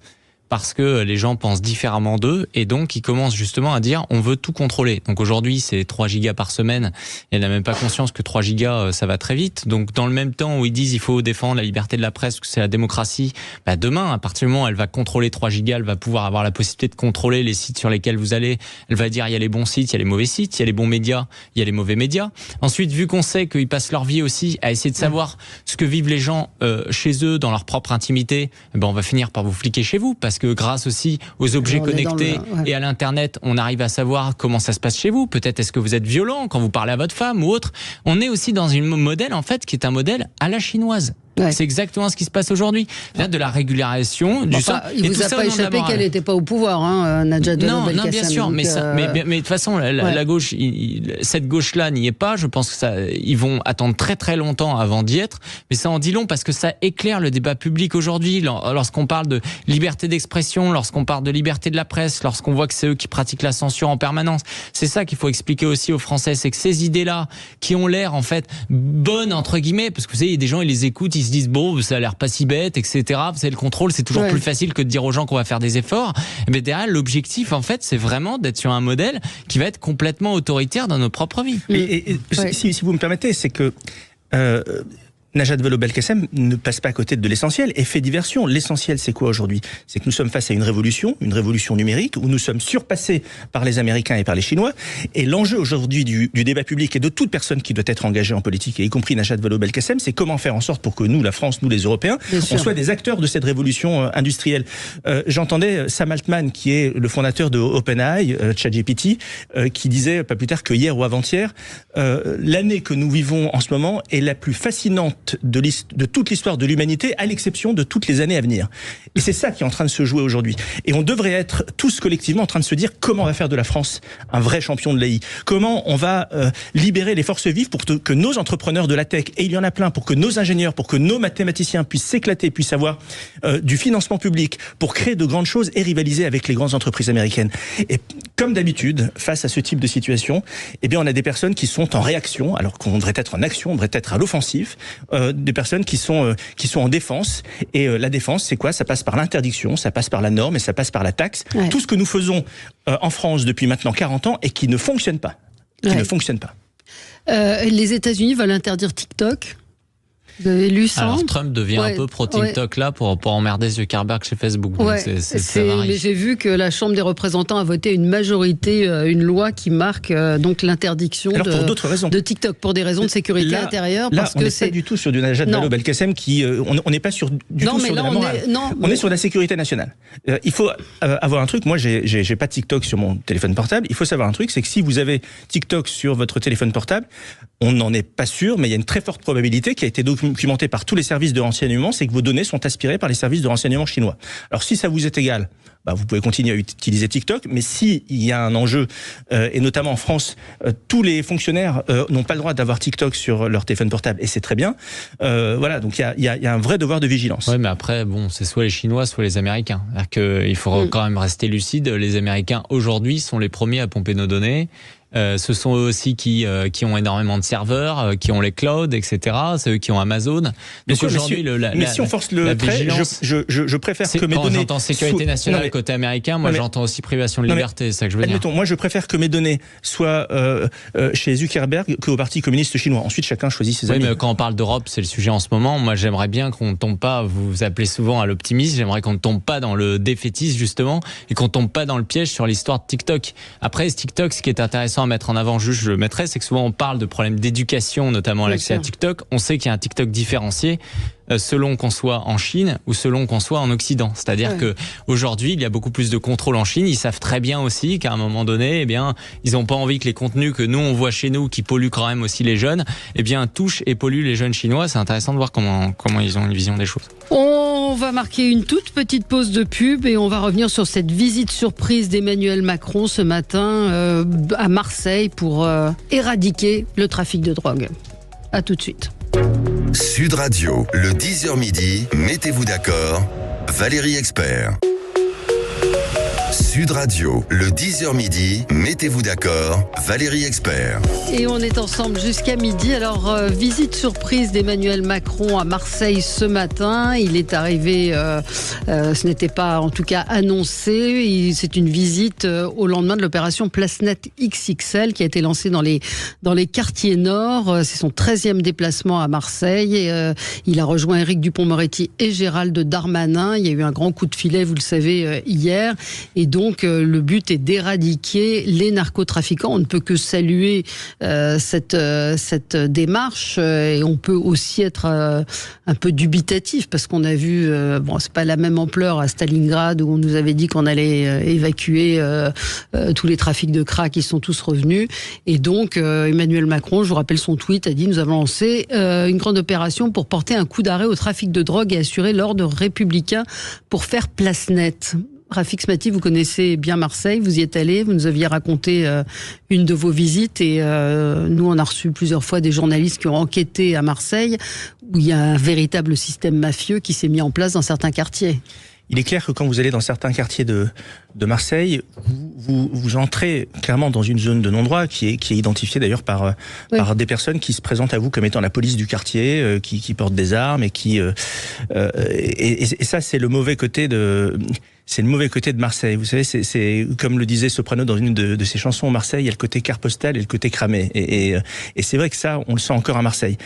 parce que les gens pensent différemment d'eux, et donc ils commencent justement à dire on veut tout contrôler. Donc aujourd'hui c'est 3 gigas par semaine, et elle n'a même pas conscience que 3 gigas ça va très vite. Donc dans le même temps où ils disent il faut défendre la liberté de la presse, que c'est la démocratie, demain à partir du moment où elle va contrôler 3 gigas, elle va pouvoir avoir la possibilité de contrôler les sites sur lesquels vous allez. Elle va dire il y a les bons sites, il y a les mauvais sites, il y a les bons médias, il y a les mauvais médias. Ensuite, vu qu'on sait qu'ils passent leur vie aussi à essayer de savoir ce que vivent les gens chez eux, dans leur propre intimité, on va finir par vous fliquer chez vous, parce que grâce aussi aux objets connectés et à l'internet, on arrive à savoir comment ça se passe chez vous. Peut-être est-ce que vous êtes violent quand vous parlez à votre femme ou autre. On est aussi dans un modèle en fait qui est un modèle à la chinoise. Ouais. C'est exactement ce qui se passe aujourd'hui. De la régulation, du sang. Il vous a pas échappé qu'elle n'était pas au pouvoir, Najat Vallaud-Belkacem. Non, bien sûr, mais de toute façon, la gauche, cette gauche-là n'y est pas. Je pense que ils vont attendre très très longtemps avant d'y être. Mais ça en dit long parce que ça éclaire le débat public aujourd'hui. Lorsqu'on parle de liberté d'expression, lorsqu'on parle de liberté de la presse, lorsqu'on voit que c'est eux qui pratiquent la censure en permanence, c'est ça qu'il faut expliquer aussi aux Français, c'est que ces idées-là, qui ont l'air en fait bonnes entre guillemets, parce que vous savez, il y a des gens, ils les écoutent, ils se disent bon, ça a l'air pas si bête, etc. Vous savez, le contrôle, c'est toujours plus facile que de dire aux gens qu'on va faire des efforts. Mais derrière, l'objectif, en fait, c'est vraiment d'être sur un modèle qui va être complètement autoritaire dans nos propres vies. Si vous me permettez, c'est que Najat Vallaud-Belkacem ne passe pas à côté de l'essentiel et fait diversion. L'essentiel, c'est quoi aujourd'hui? C'est que nous sommes face à une révolution numérique, où nous sommes surpassés par les Américains et par les Chinois. Et l'enjeu aujourd'hui du débat public et de toute personne qui doit être engagée en politique, et y compris Najat Vallaud-Belkacem, c'est comment faire en sorte pour que nous, la France, nous les Européens, on soit des acteurs de cette révolution industrielle. J'entendais Sam Altman, qui est le fondateur de OpenAI, ChatGPT, qui disait pas plus tard que hier ou avant-hier, l'année que nous vivons en ce moment est la plus fascinante de toute l'histoire de l'humanité, à l'exception de toutes les années à venir. Et c'est ça qui est en train de se jouer aujourd'hui. Et on devrait être tous collectivement en train de se dire comment on va faire de la France un vrai champion de l'AI. Comment on va libérer les forces vives pour que nos entrepreneurs de la tech, et il y en a plein, pour que nos ingénieurs, pour que nos mathématiciens puissent s'éclater, puissent avoir du financement public pour créer de grandes choses et rivaliser avec les grandes entreprises américaines. Et comme d'habitude, face à ce type de situation, on a des personnes qui sont en réaction, alors qu'on devrait être en action, on devrait être à l'offensive. Des personnes qui sont en défense, et la défense, c'est quoi? Ça passe par l'interdiction, ça passe par la norme et ça passe par la taxe. Tout ce que nous faisons en France depuis maintenant 40 ans et qui ne fonctionne pas. Les États-Unis veulent interdire TikTok. Vous avez lu ça? Alors Trump devient un peu pro TikTok là pour emmerder Zuckerberg chez Facebook. Donc mais j'ai vu que la Chambre des représentants a voté une majorité, une loi qui marque donc l'interdiction de TikTok pour des raisons de sécurité intérieure. Parce on n'est pas du tout sur du Najat Vallaud-Belkacem qui, on n'est pas sur sur la morale. On est sur la sécurité nationale. Il faut avoir un truc. Moi, j'ai pas TikTok sur mon téléphone portable. Il faut savoir un truc, c'est que si vous avez TikTok sur votre téléphone portable, on n'en est pas sûr, mais il y a une très forte probabilité qui a été documenté par tous les services de renseignement, c'est que vos données sont aspirées par les services de renseignement chinois. Alors si ça vous est égal, vous pouvez continuer à utiliser TikTok, mais s'il y a un enjeu, et notamment en France, tous les fonctionnaires n'ont pas le droit d'avoir TikTok sur leur téléphone portable, et c'est très bien. Donc il y a un vrai devoir de vigilance. Oui, mais après, c'est soit les Chinois, soit les Américains. Il faut quand même rester lucide. Les Américains, aujourd'hui, sont les premiers à pomper nos données. Ce sont eux aussi qui ont énormément de serveurs, qui ont les clouds, etc. C'est eux qui ont Amazon. Donc aujourd'hui, mais si on force le trait, je préfère que mes données. Quand j'entends sécurité nationale côté américain, moi j'entends aussi privation de liberté. C'est ça que je veux dire. Moi je préfère que mes données soient chez Zuckerberg qu'au Parti communiste chinois. Ensuite, chacun choisit ses amis. Oui, mais quand on parle d'Europe, c'est le sujet en ce moment. Moi, j'aimerais bien qu'on ne tombe pas. Vous appelez souvent à l'optimisme. J'aimerais qu'on ne tombe pas dans le défaitisme justement, et qu'on ne tombe pas dans le piège sur l'histoire de TikTok. Après, TikTok, ce qui est intéressant à mettre en avant, juste je le mettrai, c'est que souvent on parle de problèmes d'éducation, notamment à l'accès à TikTok. On sait qu'il y a un TikTok différencié selon qu'on soit en Chine ou selon qu'on soit en Occident. C'est-à-dire que aujourd'hui, il y a beaucoup plus de contrôle en Chine. Ils savent très bien aussi qu'à un moment donné, ils n'ont pas envie que les contenus que nous on voit chez nous, qui polluent quand même aussi les jeunes, touchent et polluent les jeunes chinois. C'est intéressant de voir comment ils ont une vision des choses. On va marquer une toute petite pause de pub et on va revenir sur cette visite surprise d'Emmanuel Macron ce matin à Marseille pour éradiquer le trafic de drogue. À tout de suite. Sud Radio, le 10h midi, mettez-vous d'accord, Valérie Expert. Sud Radio, le 10h midi, mettez-vous d'accord, Valérie Expert. Et on est ensemble jusqu'à midi. Alors, visite surprise d'Emmanuel Macron à Marseille ce matin. Il est arrivé, ce n'était pas en tout cas annoncé. C'est une visite au lendemain de l'opération Place Nette XXL qui a été lancée dans les quartiers nord. C'est son 13e déplacement à Marseille. Il a rejoint Éric Dupond-Moretti et Gérald Darmanin. Il y a eu un grand coup de filet, vous le savez, hier. Et donc, le but est d'éradiquer les narcotrafiquants. On ne peut que saluer cette démarche et on peut aussi être un peu dubitatif parce qu'on a vu, c'est pas la même ampleur à Stalingrad où on nous avait dit qu'on allait évacuer tous les trafics de crack, ils sont tous revenus. Et donc, Emmanuel Macron, je vous rappelle son tweet, a dit « Nous avons lancé une grande opération pour porter un coup d'arrêt au trafic de drogue et assurer l'ordre républicain pour faire place nette ». Rafik Smati, vous connaissez bien Marseille, vous y êtes allé, vous nous aviez raconté une de vos visites et nous on a reçu plusieurs fois des journalistes qui ont enquêté à Marseille où il y a un véritable système mafieux qui s'est mis en place dans certains quartiers. Il est clair que quand vous allez dans certains quartiers de Marseille, vous entrez clairement dans une zone de non-droit qui est identifiée d'ailleurs par des personnes qui se présentent à vous comme étant la police du quartier, qui portent des armes et et ça c'est le mauvais côté de Marseille. Vous savez, c'est comme le disait Soprano dans une de ses chansons, Marseille, il y a le côté carte postale et le côté cramé. Et c'est vrai que ça, on le sent encore à Marseille.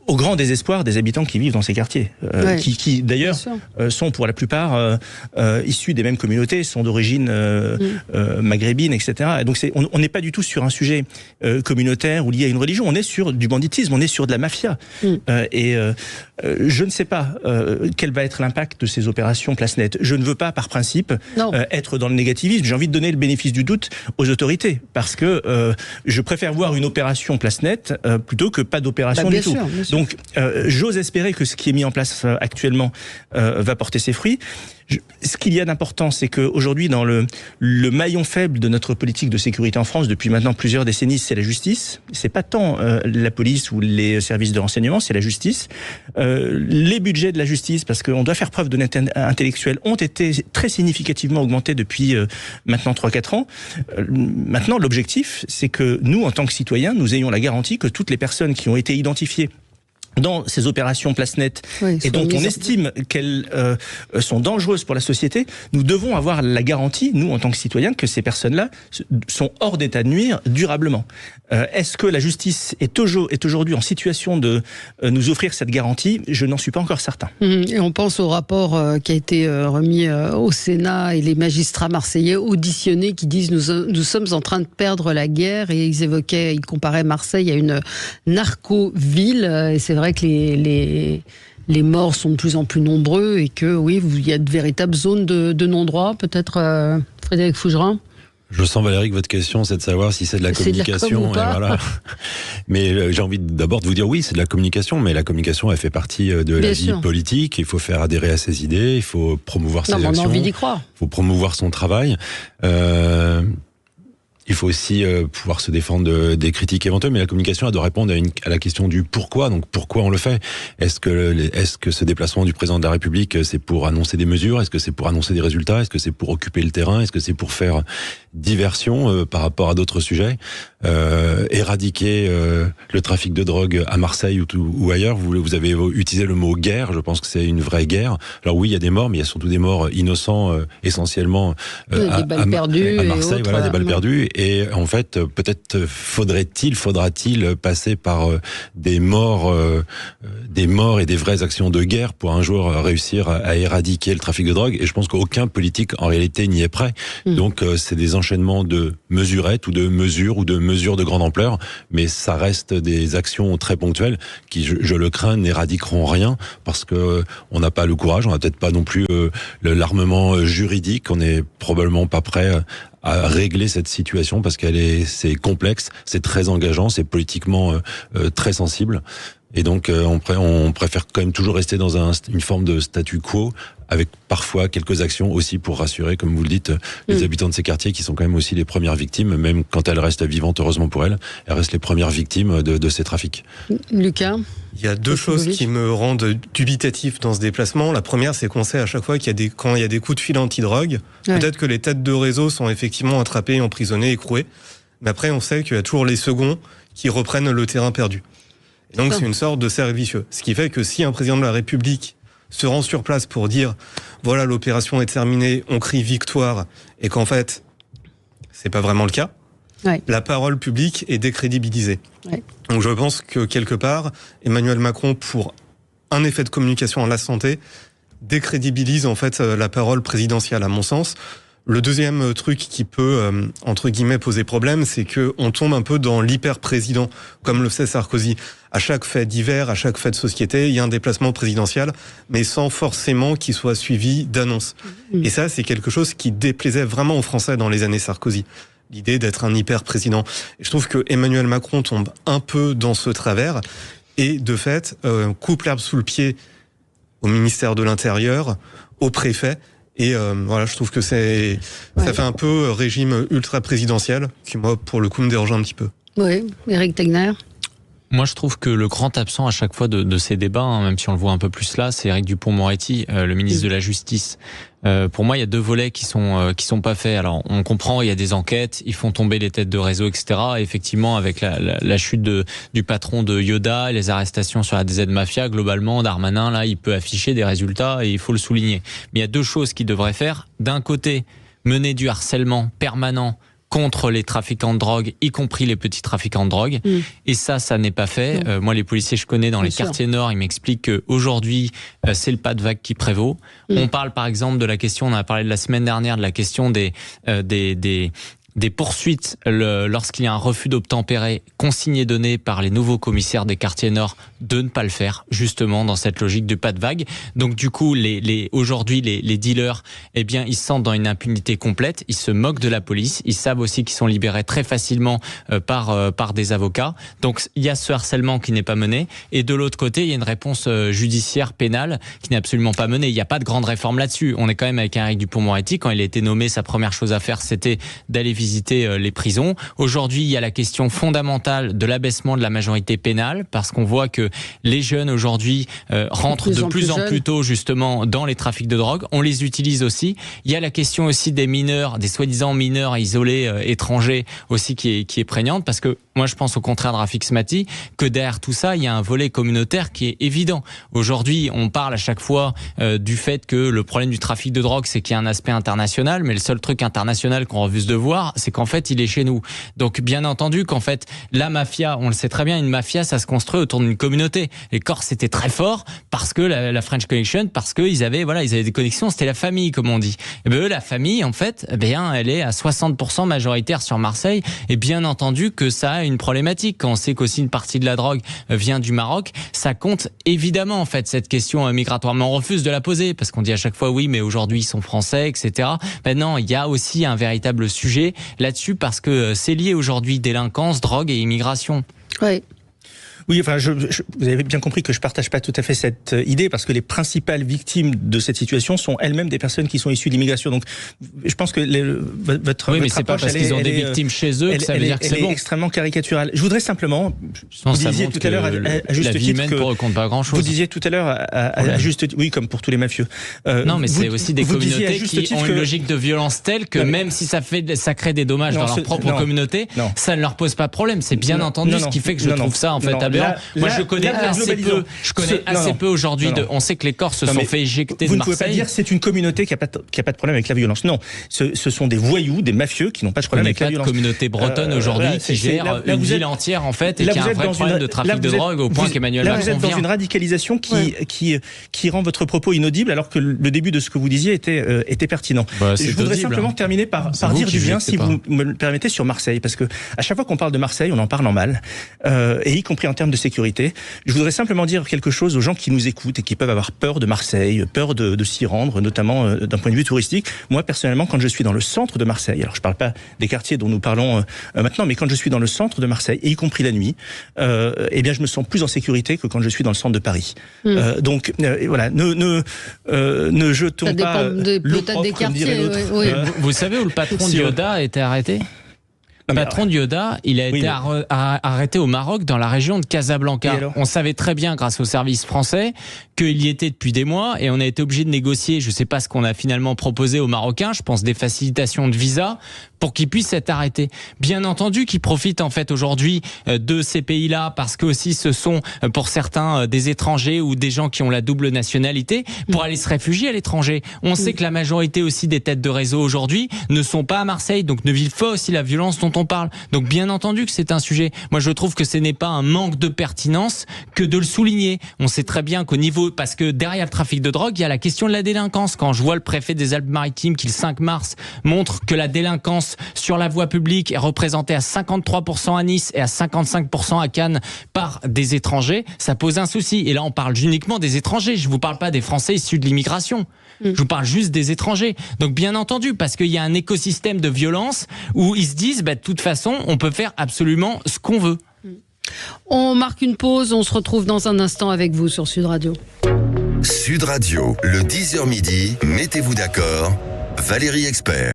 Au grand désespoir des habitants qui vivent dans ces quartiers, qui d'ailleurs sont pour la plupart issus des mêmes communautés, sont d'origine maghrébine, etc. Et donc on n'est pas du tout sur un sujet communautaire ou lié à une religion, on est sur du banditisme, on est sur de la mafia. Je ne sais pas quel va être l'impact de ces opérations Place Nette. Je ne veux pas, par principe, être dans le négativisme. J'ai envie de donner le bénéfice du doute aux autorités, parce que je préfère voir une opération Place Nette plutôt que pas d'opération du tout. Bien sûr. Donc, j'ose espérer que ce qui est mis en place actuellement va porter ses fruits. Ce qu'il y a d'important, c'est qu'aujourd'hui, dans le maillon faible de notre politique de sécurité en France, depuis maintenant plusieurs décennies, c'est la justice. C'est pas tant la police ou les services de renseignement, c'est la justice. Les budgets de la justice, parce qu'on doit faire preuve d'honnêteté intellectuelle, ont été très significativement augmentés depuis maintenant 3-4 ans. Maintenant, l'objectif, c'est que nous, en tant que citoyens, nous ayons la garantie que toutes les personnes qui ont été identifiées dans ces opérations Place Nette et dont on estime qu'elles sont dangereuses pour la société, nous devons avoir la garantie, nous en tant que citoyens, que ces personnes-là sont hors d'état de nuire durablement. Est-ce que la justice est aujourd'hui en situation de nous offrir cette garantie? Je n'en suis pas encore certain. Et on pense au rapport qui a été remis au Sénat et les magistrats marseillais auditionnés qui disent nous sommes en train de perdre la guerre, et ils comparaient Marseille à une narco-ville, et c'est vrai que les morts sont de plus en plus nombreux et que oui, il y a de véritables zones de non-droit. Peut-être Frédéric Fougerin. Je sens, Valérie, que votre question, c'est de savoir si c'est de la communication. Voilà. Mais j'ai envie d'abord de vous dire oui, c'est de la communication, mais la communication, elle fait partie de la vie politique. Il faut faire adhérer à ses idées, il faut promouvoir ses actions. On a envie d'y croire. Il faut promouvoir son travail. Il faut aussi pouvoir se défendre des critiques éventuelles, mais la communication, elle doit répondre à la question du pourquoi. Donc pourquoi on le fait? Est-ce que ce déplacement du président de la République, c'est pour annoncer des mesures? Est-ce que c'est pour annoncer des résultats? Est-ce que c'est pour occuper le terrain? Est-ce que c'est pour faire diversion par rapport à d'autres sujets? Éradiquer le trafic de drogue à Marseille ou ailleurs. Vous avez utilisé le mot guerre. Je pense que c'est une vraie guerre. Alors oui, il y a des morts, mais il y a surtout des morts innocents, essentiellement à Marseille. Voilà, des balles perdues. Et en fait, peut-être faudra-t-il passer par des morts et des vraies actions de guerre pour un jour réussir à éradiquer le trafic de drogue. Et je pense qu'aucun politique, en réalité, n'y est prêt. Donc, c'est des enchaînements de mesurettes ou de mesures de grande ampleur, mais ça reste des actions très ponctuelles qui, je le crains, n'éradiqueront rien parce que on n'a pas le courage, on n'a peut-être pas non plus l'armement juridique, on n'est probablement pas prêt à régler cette situation parce c'est complexe, c'est très engageant, c'est politiquement très sensible. Et donc, on préfère quand même toujours rester dans une forme de statu quo, avec parfois quelques actions aussi pour rassurer, comme vous le dites, les habitants de ces quartiers qui sont quand même aussi les premières victimes, même quand elles restent vivantes, heureusement pour elles restent les premières victimes de ces trafics. Lucas ? Il y a deux choses qui me rendent dubitatif dans ce déplacement. La première, c'est qu'on sait à chaque fois quand il y a des coups de fil antidrogue, peut-être que les têtes de réseau sont effectivement attrapées, emprisonnées, écrouées. Mais après, on sait qu'il y a toujours les seconds qui reprennent le terrain perdu. Et donc, c'est une sorte de cercle vicieux. Ce qui fait que si un président de la République se rend sur place pour dire voilà, l'opération est terminée, on crie victoire, et qu'en fait, c'est pas vraiment le cas, la parole publique est décrédibilisée. Donc je pense que quelque part, Emmanuel Macron, pour un effet de communication à la santé, décrédibilise en fait la parole présidentielle, à mon sens. Le deuxième truc qui peut, entre guillemets, poser problème, c'est que on tombe un peu dans l'hyper-président, comme le sait Sarkozy. À chaque fait divers, à chaque fait de société, il y a un déplacement présidentiel, mais sans forcément qu'il soit suivi d'annonces. Et ça, c'est quelque chose qui déplaisait vraiment aux Français dans les années Sarkozy. L'idée d'être un hyper-président. Et je trouve que Emmanuel Macron tombe un peu dans ce travers, et de fait, coupe l'herbe sous le pied au ministère de l'Intérieur, au préfet. Et voilà, je trouve que ça fait un peu régime ultra-présidentiel, qui moi, pour le coup, me dérange un petit peu. Oui, Éric Tegner. Moi, je trouve que le grand absent à chaque fois de ces débats, même si on le voit un peu plus là, c'est Éric Dupond-Moretti, le ministre de la Justice. Pour moi, il y a deux volets qui sont pas faits. Alors, on comprend, il y a des enquêtes, ils font tomber les têtes de réseau, etc. Et effectivement, avec la chute du patron de Yoda, les arrestations sur la DZ Mafia, globalement, Darmanin, là, il peut afficher des résultats et il faut le souligner. Mais il y a deux choses qu'il devrait faire. D'un côté, mener du harcèlement permanent contre les trafiquants de drogue, y compris les petits trafiquants de drogue. Et ça n'est pas fait. Moi, les policiers, je connais dans les quartiers nord, ils m'expliquent qu'aujourd'hui, c'est le pas de vague qui prévaut. On parle, par exemple, de la question, on a parlé de la semaine dernière, de la question des poursuites lorsqu'il y a un refus d'obtempérer, consigne donnée par les nouveaux commissaires des quartiers nord de ne pas le faire, justement dans cette logique du pas de vague. Donc du coup, aujourd'hui, les dealers, eh bien, ils se sentent dans une impunité complète, ils se moquent de la police, ils savent aussi qu'ils sont libérés très facilement par des avocats. Donc il y a ce harcèlement qui n'est pas mené, et de l'autre côté, il y a une réponse judiciaire pénale qui n'est absolument pas menée. Il n'y a pas de grande réforme là-dessus. On est quand même avec Éric Dupond-Moretti, quand il a été nommé, sa première chose à faire, c'était d'aller visiter les prisons. Aujourd'hui, il y a la question fondamentale de l'abaissement de la majorité pénale, parce qu'on voit que les jeunes aujourd'hui rentrent de plus en plus tôt justement dans les trafics de drogue. On les utilise aussi. Il y a la question aussi des mineurs, des soi-disant mineurs isolés étrangers aussi qui est prégnante, parce que moi je pense au contraire de Rafik Smati que derrière tout ça, il y a un volet communautaire qui est évident. Aujourd'hui, on parle à chaque fois du fait que le problème du trafic de drogue, c'est qu'il y a un aspect international, mais le seul truc international qu'on refuse de voir, c'est qu'en fait, il est chez nous. Donc, bien entendu qu'en fait, la mafia, on le sait très bien, une mafia, ça se construit autour d'une communauté. Les Corses étaient très forts parce que la French Connection, parce qu'ils avaient des connexions, c'était la famille, comme on dit. Et bien, eux, la famille, en fait, elle est à 60% majoritaire sur Marseille. Et bien entendu que ça a une problématique. Quand on sait qu'aussi une partie de la drogue vient du Maroc, ça compte évidemment, en fait, cette question migratoire. Mais on refuse de la poser parce qu'on dit à chaque fois, oui, mais aujourd'hui, ils sont français, etc. Non, il y a aussi un véritable sujet là-dessus, parce que c'est lié aujourd'hui, délinquance, drogue et immigration. Oui, enfin, vous avez bien compris que je partage pas tout à fait cette idée, parce que les principales victimes de cette situation sont elles-mêmes des personnes qui sont issues de l'immigration. Donc, je pense que votre mais c'est pas parce qu'ils ont des victimes chez eux que ça veut dire que c'est bon. Elle est extrêmement caricaturale. Je voudrais simplement, vous disiez tout à l'heure à juste titre que compte pas grand-chose. Vous disiez tout à l'heure à juste, oui, comme pour tous les mafieux. Non, mais c'est aussi des communautés qui ont une logique de violence telle que même si ça crée des dommages dans leur propre communauté, ça ne leur pose pas de problème. C'est bien entendu ce qui fait que je trouve ça en fait aberrant. Moi, je connais assez peu aujourd'hui. On sait que les Corses se sont fait éjecter de Marseille. Vous ne pouvez pas dire c'est une communauté qui a pas de problème avec la violence. Non, ce sont des voyous, des mafieux qui n'ont pas de problème avec la violence. Il y a une communauté bretonne aujourd'hui qui gère une ville entière en fait, et qui a un vrai problème de trafic de drogue au point qu'Emmanuel Macron vient. Vous êtes dans une radicalisation qui rend votre propos inaudible, alors que le début de ce que vous disiez était pertinent. Je voudrais simplement terminer par dire du bien, si vous me le permettez, sur Marseille, parce que à chaque fois qu'on parle de Marseille, on en parle en mal, et y compris en termes termes de sécurité. Je voudrais simplement dire quelque chose aux gens qui nous écoutent et qui peuvent avoir peur de Marseille, peur de s'y rendre, notamment d'un point de vue touristique. Moi, personnellement, quand je suis dans le centre de Marseille, alors je parle pas des quartiers dont nous parlons maintenant, mais quand je suis dans le centre de Marseille, et y compris la nuit, eh bien, je me sens plus en sécurité que quand je suis dans le centre de Paris. Donc, voilà, ne jetons pas peut-être des quartiers. Oui. Vous savez où le patron de Yoda a été arrêté ? Le patron de Yoda, il a été arrêté au Maroc, dans la région de Casablanca. On savait très bien, grâce aux services français, qu'il y était depuis des mois, et on a été obligé de négocier, je ne sais pas ce qu'on a finalement proposé aux Marocains, je pense des facilitations de visa, pour qu'ils puissent être arrêtés. Bien entendu qu'ils profitent en fait aujourd'hui de ces pays-là, parce que aussi ce sont pour certains des étrangers ou des gens qui ont la double nationalité, pour aller se réfugier à l'étranger. On sait que la majorité aussi des têtes de réseau aujourd'hui ne sont pas à Marseille, donc ne vivent pas aussi la violence dont on parle. Donc bien entendu que c'est un sujet. Moi je trouve que ce n'est pas un manque de pertinence que de le souligner. On sait très bien qu'au niveau, parce que derrière le trafic de drogue, il y a la question de la délinquance. Quand je vois le préfet des Alpes-Maritimes qui le 5 mars montre que la délinquance sur la voie publique est représentée à 53% à Nice et à 55% à Cannes par des étrangers, ça pose un souci. Et là on parle uniquement des étrangers, je vous parle pas des Français issus de l'immigration. Je vous parle juste des étrangers. Donc bien entendu, parce qu'il y a un écosystème de violence où ils se disent, de toute façon, on peut faire absolument ce qu'on veut. On marque une pause, on se retrouve dans un instant avec vous sur Sud Radio. Sud Radio, le 10h midi, mettez-vous d'accord, Valérie Expert.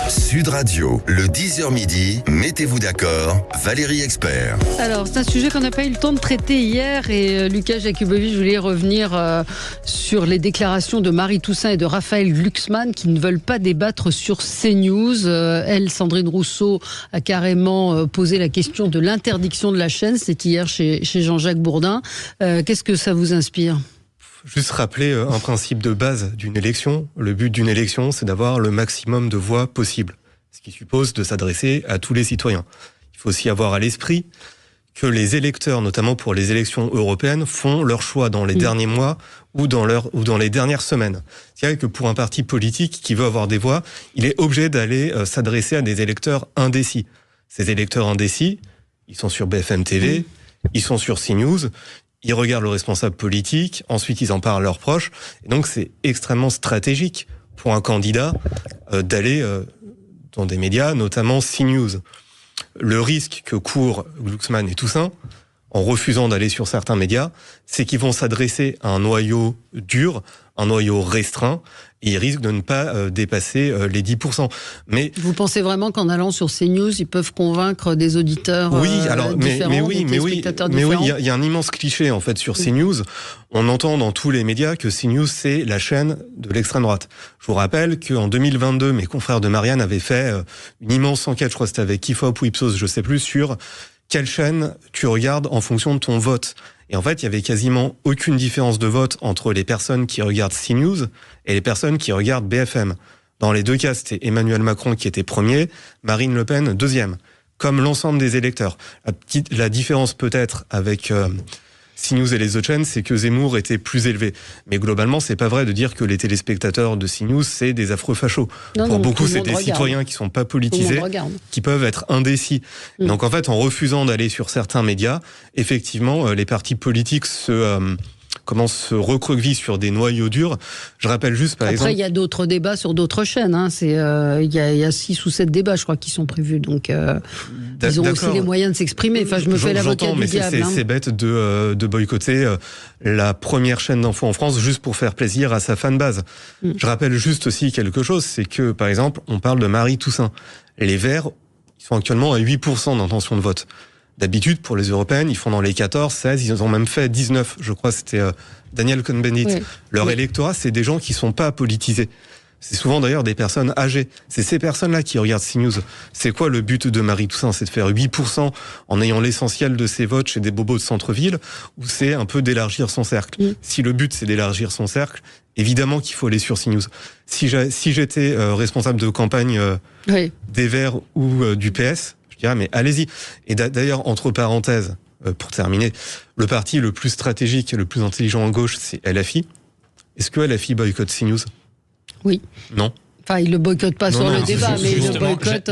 Sud Radio, le 10h midi, mettez-vous d'accord, Valérie Expert. Alors, c'est un sujet qu'on n'a pas eu le temps de traiter hier et Lucas Jakubovic voulait revenir sur les déclarations de Marie Toussaint et de Raphaël Glucksmann qui ne veulent pas débattre sur CNews. Elle, Sandrine Rousseau, a carrément posé la question de l'interdiction de la chaîne. C'était hier chez Jean-Jacques Bourdin. Qu'est-ce que ça vous inspire ? Juste rappeler un principe de base d'une élection. Le but d'une élection, c'est d'avoir le maximum de voix possible, ce qui suppose de s'adresser à tous les citoyens. Il faut aussi avoir à l'esprit que les électeurs, notamment pour les élections européennes, font leur choix dans les derniers mois ou dans les dernières semaines. C'est-à-dire que pour un parti politique qui veut avoir des voix, il est obligé d'aller s'adresser à des électeurs indécis. Ces électeurs indécis, ils sont sur BFM TV, ils sont sur CNews, ils regardent le responsable politique, ensuite ils en parlent à leurs proches. Et donc c'est extrêmement stratégique pour un candidat d'aller dans des médias, notamment CNews. Le risque que courent Glucksmann et Toussaint, en refusant d'aller sur certains médias, c'est qu'ils vont s'adresser à un noyau dur, un noyau restreint, et ils risquent de ne pas dépasser les 10%. Mais vous pensez vraiment qu'en allant sur CNews, ils peuvent convaincre des auditeurs différents, il y a un immense cliché en fait sur CNews. On entend dans tous les médias que CNews c'est la chaîne de l'extrême droite. Je vous rappelle qu'en 2022, mes confrères de Marianne avaient fait une immense enquête, je crois que c'était avec Ifop ou Ipsos, je sais plus, sur quelle chaîne tu regardes en fonction de ton vote. Et en fait, il y avait quasiment aucune différence de vote entre les personnes qui regardent CNews et les personnes qui regardent BFM. Dans les deux cas, c'était Emmanuel Macron qui était premier, Marine Le Pen deuxième, comme l'ensemble des électeurs. La différence peut-être avec CNews et les autres chaînes, c'est que Zemmour était plus élevé. Mais globalement, c'est pas vrai de dire que les téléspectateurs de CNews, c'est des affreux fachos. Pour beaucoup, c'est des citoyens qui sont pas politisés, qui peuvent être indécis. Donc en fait, en refusant d'aller sur certains médias, effectivement, les partis politiques commencent se recroqueviller sur des noyaux durs. Je rappelle juste, par exemple... Après, il y a d'autres débats sur d'autres chaînes. Il y a 6 ou 7 débats, je crois, qui sont prévus. Donc, ils ont aussi les moyens de s'exprimer. Enfin, je me fais l'avocat du diable. C'est bête de boycotter la première chaîne d'info en France juste pour faire plaisir à sa fanbase. Je rappelle juste aussi quelque chose, c'est que, par exemple, on parle de Marie Toussaint. Les Verts, ils sont actuellement à 8% d'intention de vote. D'habitude, pour les européennes, ils font dans les 14, 16, ils ont même fait 19. Je crois que c'était Daniel Cohn-Bendit. Leur électorat, c'est des gens qui sont pas politisés. C'est souvent d'ailleurs des personnes âgées. C'est ces personnes-là qui regardent CNews. C'est quoi le but de Marie Toussaint ? C'est de faire 8% en ayant l'essentiel de ses votes chez des bobos de centre-ville, ou c'est un peu d'élargir son cercle ? Si le but c'est d'élargir son cercle, évidemment qu'il faut aller sur CNews. Si j'étais responsable de campagne des Verts ou du PS, je dirais mais allez-y. Et d'ailleurs, entre parenthèses, pour terminer, le parti le plus stratégique et le plus intelligent en gauche, c'est LFI. Est-ce que LFI boycotte CNews ? Oui. Non. Enfin, il le boycotte pas sur le débat, mais il le boycotte.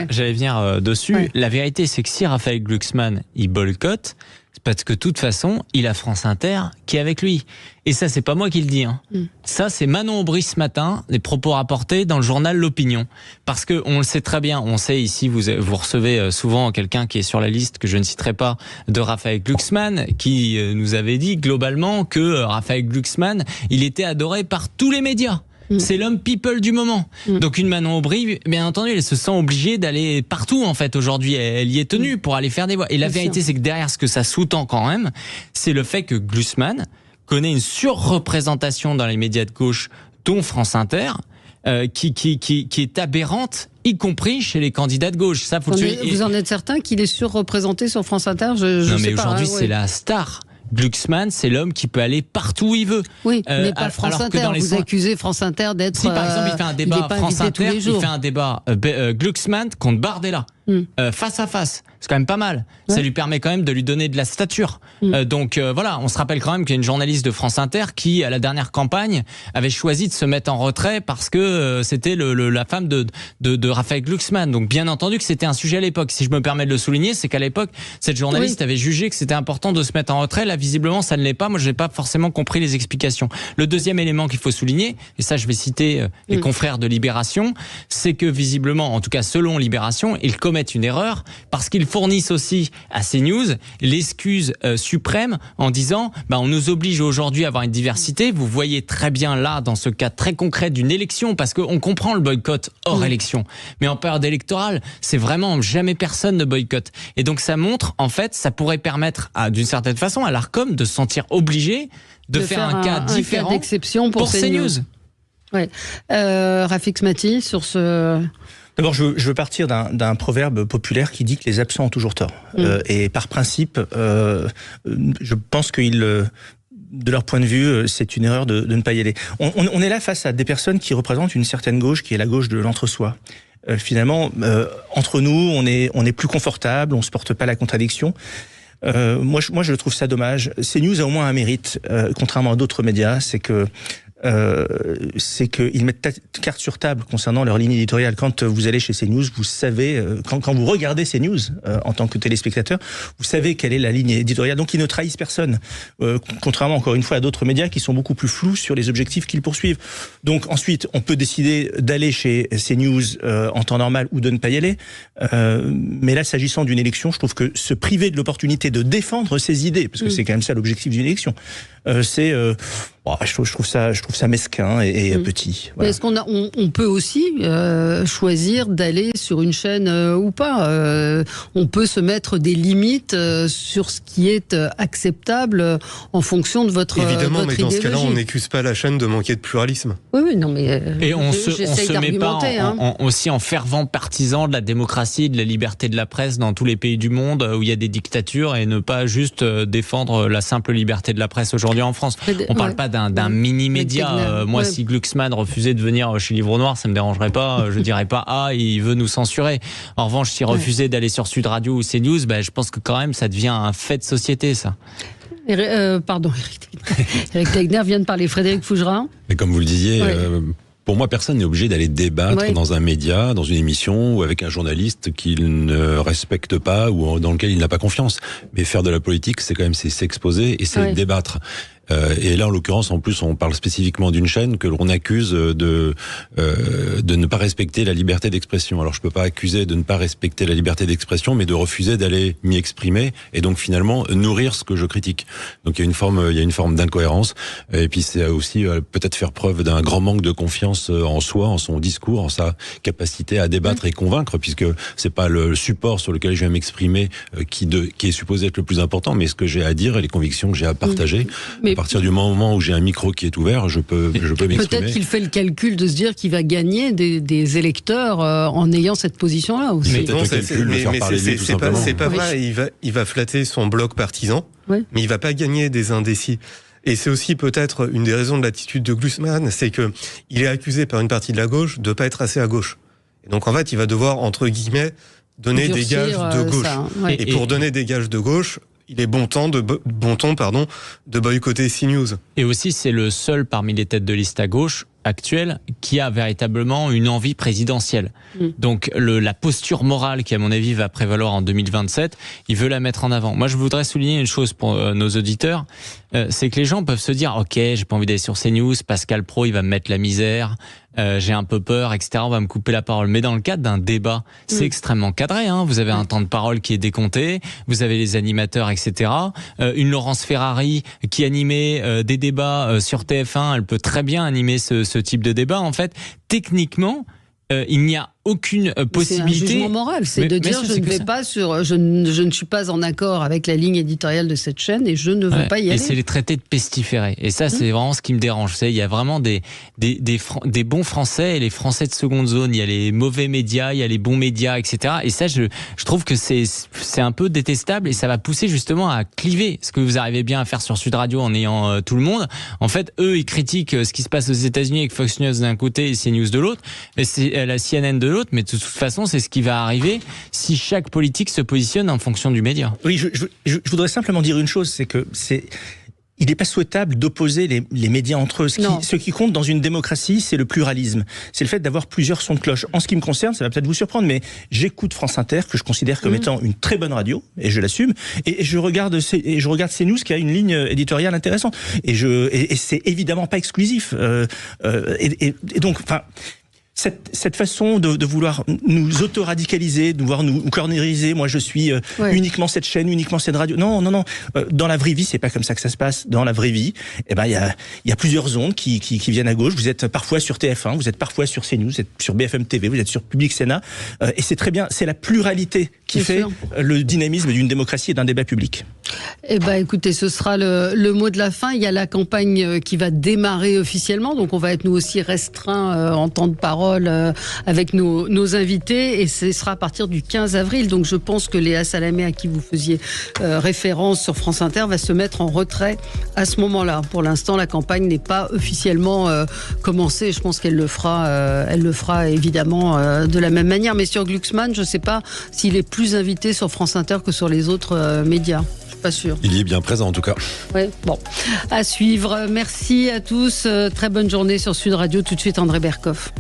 J'allais venir dessus. Ouais. La vérité, c'est que si Raphaël Glucksmann, il boycotte, c'est parce que de toute façon, il a France Inter qui est avec lui. Et ça, c'est pas moi qui le dis. Hein. Ça, c'est Manon Aubry ce matin, les propos rapportés dans le journal L'Opinion. Parce que on le sait très bien, on sait ici, vous recevez souvent quelqu'un qui est sur la liste, que je ne citerai pas, de Raphaël Glucksmann, qui nous avait dit globalement que Raphaël Glucksmann, il était adoré par tous les médias. C'est l'homme people du moment. Donc une Manon Aubry, bien entendu, elle se sent obligée d'aller partout en fait aujourd'hui. Elle y est tenue pour aller faire des voix. Et la vérité, c'est que derrière ce que ça sous-tend quand même, c'est le fait que Glucksmann connaît une surreprésentation dans les médias de gauche, dont France Inter, qui est aberrante, y compris chez les candidats de gauche. Ça, vous en êtes certain qu'il est surreprésenté sur France Inter? Non, mais aujourd'hui, c'est la star. Glucksmann, c'est l'homme qui peut aller partout où il veut. Oui, mais pas France Inter. Vous accusez France Inter d'être... Si par exemple il fait un débat France Inter, il fait un débat Glucksmann contre Bardella, face à face. C'est quand même pas mal. Ouais. Ça lui permet quand même de lui donner de la stature. Donc voilà, on se rappelle quand même qu'il y a une journaliste de France Inter qui, à la dernière campagne, avait choisi de se mettre en retrait parce que c'était la femme de Raphaël Glucksmann. Donc bien entendu que c'était un sujet à l'époque. Si je me permets de le souligner, c'est qu'à l'époque, cette journaliste avait jugé que c'était important de se mettre en retrait. Là, visiblement, ça ne l'est pas. Moi, je n'ai pas forcément compris les explications. Le deuxième élément qu'il faut souligner, et ça, je vais citer les confrères de Libération, c'est que visiblement, en tout cas selon Libération, ils commettent une erreur parce qu'ils fournissent aussi à CNews l'excuse suprême en disant on nous oblige aujourd'hui à avoir une diversité. Vous voyez très bien là, dans ce cas très concret d'une élection, parce qu'on comprend le boycott hors élection. Mais en période électorale, c'est vraiment jamais personne ne boycotte. Et donc ça montre, en fait, ça pourrait permettre d'une certaine façon à l'Arcom de se sentir obligé de faire un cas différent d'exception pour CNews. Ouais. Rafik Smati, sur ce... D'abord, je veux partir d'un proverbe populaire qui dit que les absents ont toujours tort. Et par principe, je pense qu'ils... de leur point de vue, c'est une erreur de ne pas y aller. On est là face à des personnes qui représentent une certaine gauche, qui est la gauche de l'entre-soi. Finalement, entre nous, on est plus confortable, on se porte pas la contradiction. Moi, je trouve ça dommage. CNews a au moins un mérite, contrairement à d'autres médias, c'est qu'ils mettent carte sur table concernant leur ligne éditoriale. Quand vous allez chez CNews, vous savez, quand vous regardez CNews en tant que téléspectateur, vous savez quelle est la ligne éditoriale. Donc ils ne trahissent personne, contrairement encore une fois à d'autres médias qui sont beaucoup plus flous sur les objectifs qu'ils poursuivent. Donc ensuite, on peut décider d'aller chez CNews en temps normal ou de ne pas y aller. Mais là, s'agissant d'une élection, je trouve que se priver de l'opportunité de défendre ses idées, parce que c'est quand même ça l'objectif d'une élection, je trouve ça mesquin et petit. Voilà. Est-ce qu'on peut aussi choisir d'aller sur une chaîne ou pas on peut se mettre des limites sur ce qui est acceptable en fonction de votre évidemment, votre mais dans idéologie. ce cas-là, on n'accuse pas la chaîne de manquer de pluralisme. Oui, non, mais et on se met pas aussi en fervent partisan de la démocratie, de la liberté de la presse dans tous les pays du monde où il y a des dictatures, et ne pas juste défendre la simple liberté de la presse aujourd'hui en France. On parle pas d'un mini-média. Moi, si Glucksmann refusait de venir chez Livre Noir, ça me dérangerait pas. Je dirais pas, il veut nous censurer. En revanche, s'il refusait d'aller sur Sud Radio ou CNews, je pense que quand même, ça devient un fait de société, ça. Pardon, Éric Tegner vient de parler. Frédéric Fougerat. Mais comme vous le disiez, pour moi, personne n'est obligé d'aller débattre dans un média, dans une émission, ou avec un journaliste qu'il ne respecte pas ou dans lequel il n'a pas confiance. Mais faire de la politique, c'est quand même s'exposer et c'est débattre. Et là, en l'occurrence, en plus, on parle spécifiquement d'une chaîne que l'on accuse de ne pas respecter la liberté d'expression. Alors, je peux pas accuser de ne pas respecter la liberté d'expression, mais de refuser d'aller m'y exprimer et donc finalement nourrir ce que je critique. Donc, il y a une forme d'incohérence. Et puis, c'est aussi peut-être faire preuve d'un grand manque de confiance en soi, en son discours, en sa capacité à débattre et convaincre, puisque c'est pas le support sur lequel je viens m'exprimer qui est supposé être le plus important, mais ce que j'ai à dire et les convictions que j'ai à partager. À partir du moment où j'ai un micro qui est ouvert, je peux m'exprimer. Peut-être qu'il fait le calcul de se dire qu'il va gagner des électeurs en ayant cette position-là aussi. Mais c'est pas vrai. Il va flatter son bloc partisan, mais il va pas gagner des indécis. Et c'est aussi peut-être une des raisons de l'attitude de Glucksmann, c'est que il est accusé par une partie de la gauche de pas être assez à gauche. Et donc en fait, il va devoir, entre guillemets, donner des gages de gauche. Et pour donner des gages de gauche, il est bon ton de boycotter CNews. Et aussi, c'est le seul parmi les têtes de liste à gauche actuel qui a véritablement une envie présidentielle. Donc la posture morale qui, à mon avis, va prévaloir en 2027, il veut la mettre en avant. Moi, je voudrais souligner une chose pour nos auditeurs, c'est que les gens peuvent se dire « Ok, j'ai pas envie d'aller sur CNews, Pascal Praud, il va me mettre la misère, j'ai un peu peur, etc. On va me couper la parole. » Mais dans le cadre d'un débat, c'est extrêmement cadré. Vous avez un temps de parole qui est décompté, vous avez les animateurs, etc. Une Laurence Ferrari qui animait des débats sur TF1, elle peut très bien animer ce type de débat. En fait, techniquement, il n'y a aucune possibilité. C'est un jugement moral, c'est de dire je ne suis pas en accord avec la ligne éditoriale de cette chaîne et je ne veux pas y aller. Et c'est les traités de pestiférés. Et ça, c'est vraiment ce qui me dérange. Vous savez, il y a vraiment des bons Français et les Français de seconde zone. Il y a les mauvais médias, il y a les bons médias, etc. Et ça, je trouve que c'est un peu détestable et ça va pousser justement à cliver ce que vous arrivez bien à faire sur Sud Radio en ayant tout le monde. En fait, eux, ils critiquent ce qui se passe aux États-Unis avec Fox News d'un côté et CNews de l'autre, et c'est la CNN de l'autre. Mais de toute façon, c'est ce qui va arriver si chaque politique se positionne en fonction du média. Oui, je voudrais simplement dire une chose, c'est que il n'est pas souhaitable d'opposer les médias entre eux. Ce qui compte dans une démocratie, c'est le pluralisme. C'est le fait d'avoir plusieurs sons de cloche. En ce qui me concerne, ça va peut-être vous surprendre, mais j'écoute France Inter, que je considère comme étant une très bonne radio, et je l'assume, et je regarde CNews, qui a une ligne éditoriale intéressante. Et c'est évidemment pas exclusif. Et donc, enfin... Cette façon de vouloir nous auto-radicaliser, de vouloir nous cornériser, moi je suis uniquement cette chaîne, uniquement cette radio. Non. Dans la vraie vie, c'est pas comme ça que ça se passe. Dans la vraie vie, il y a plusieurs ondes qui viennent à gauche. Vous êtes parfois sur TF1, vous êtes parfois sur CNews, vous êtes sur BFM TV, vous êtes sur Public Sénat. Et c'est très bien, c'est la pluralité qui fait le dynamisme d'une démocratie et d'un débat public. Eh ben, écoutez, ce sera le mot de la fin. Il y a la campagne qui va démarrer officiellement, donc on va être nous aussi restreints en temps de parole avec nos invités, et ce sera à partir du 15 avril. Donc je pense que Léa Salamé, à qui vous faisiez référence sur France Inter, va se mettre en retrait à ce moment-là. Pour l'instant, la campagne n'est pas officiellement commencée. Je pense qu'elle le fera évidemment de la même manière. Mais sur Glucksmann, je ne sais pas s'il est plus invité sur France Inter que sur les autres médias. Pas sûr. Il y est bien présent en tout cas. Oui, bon. À suivre. Merci à tous. Très bonne journée sur Sud Radio. Tout de suite, André Berkoff.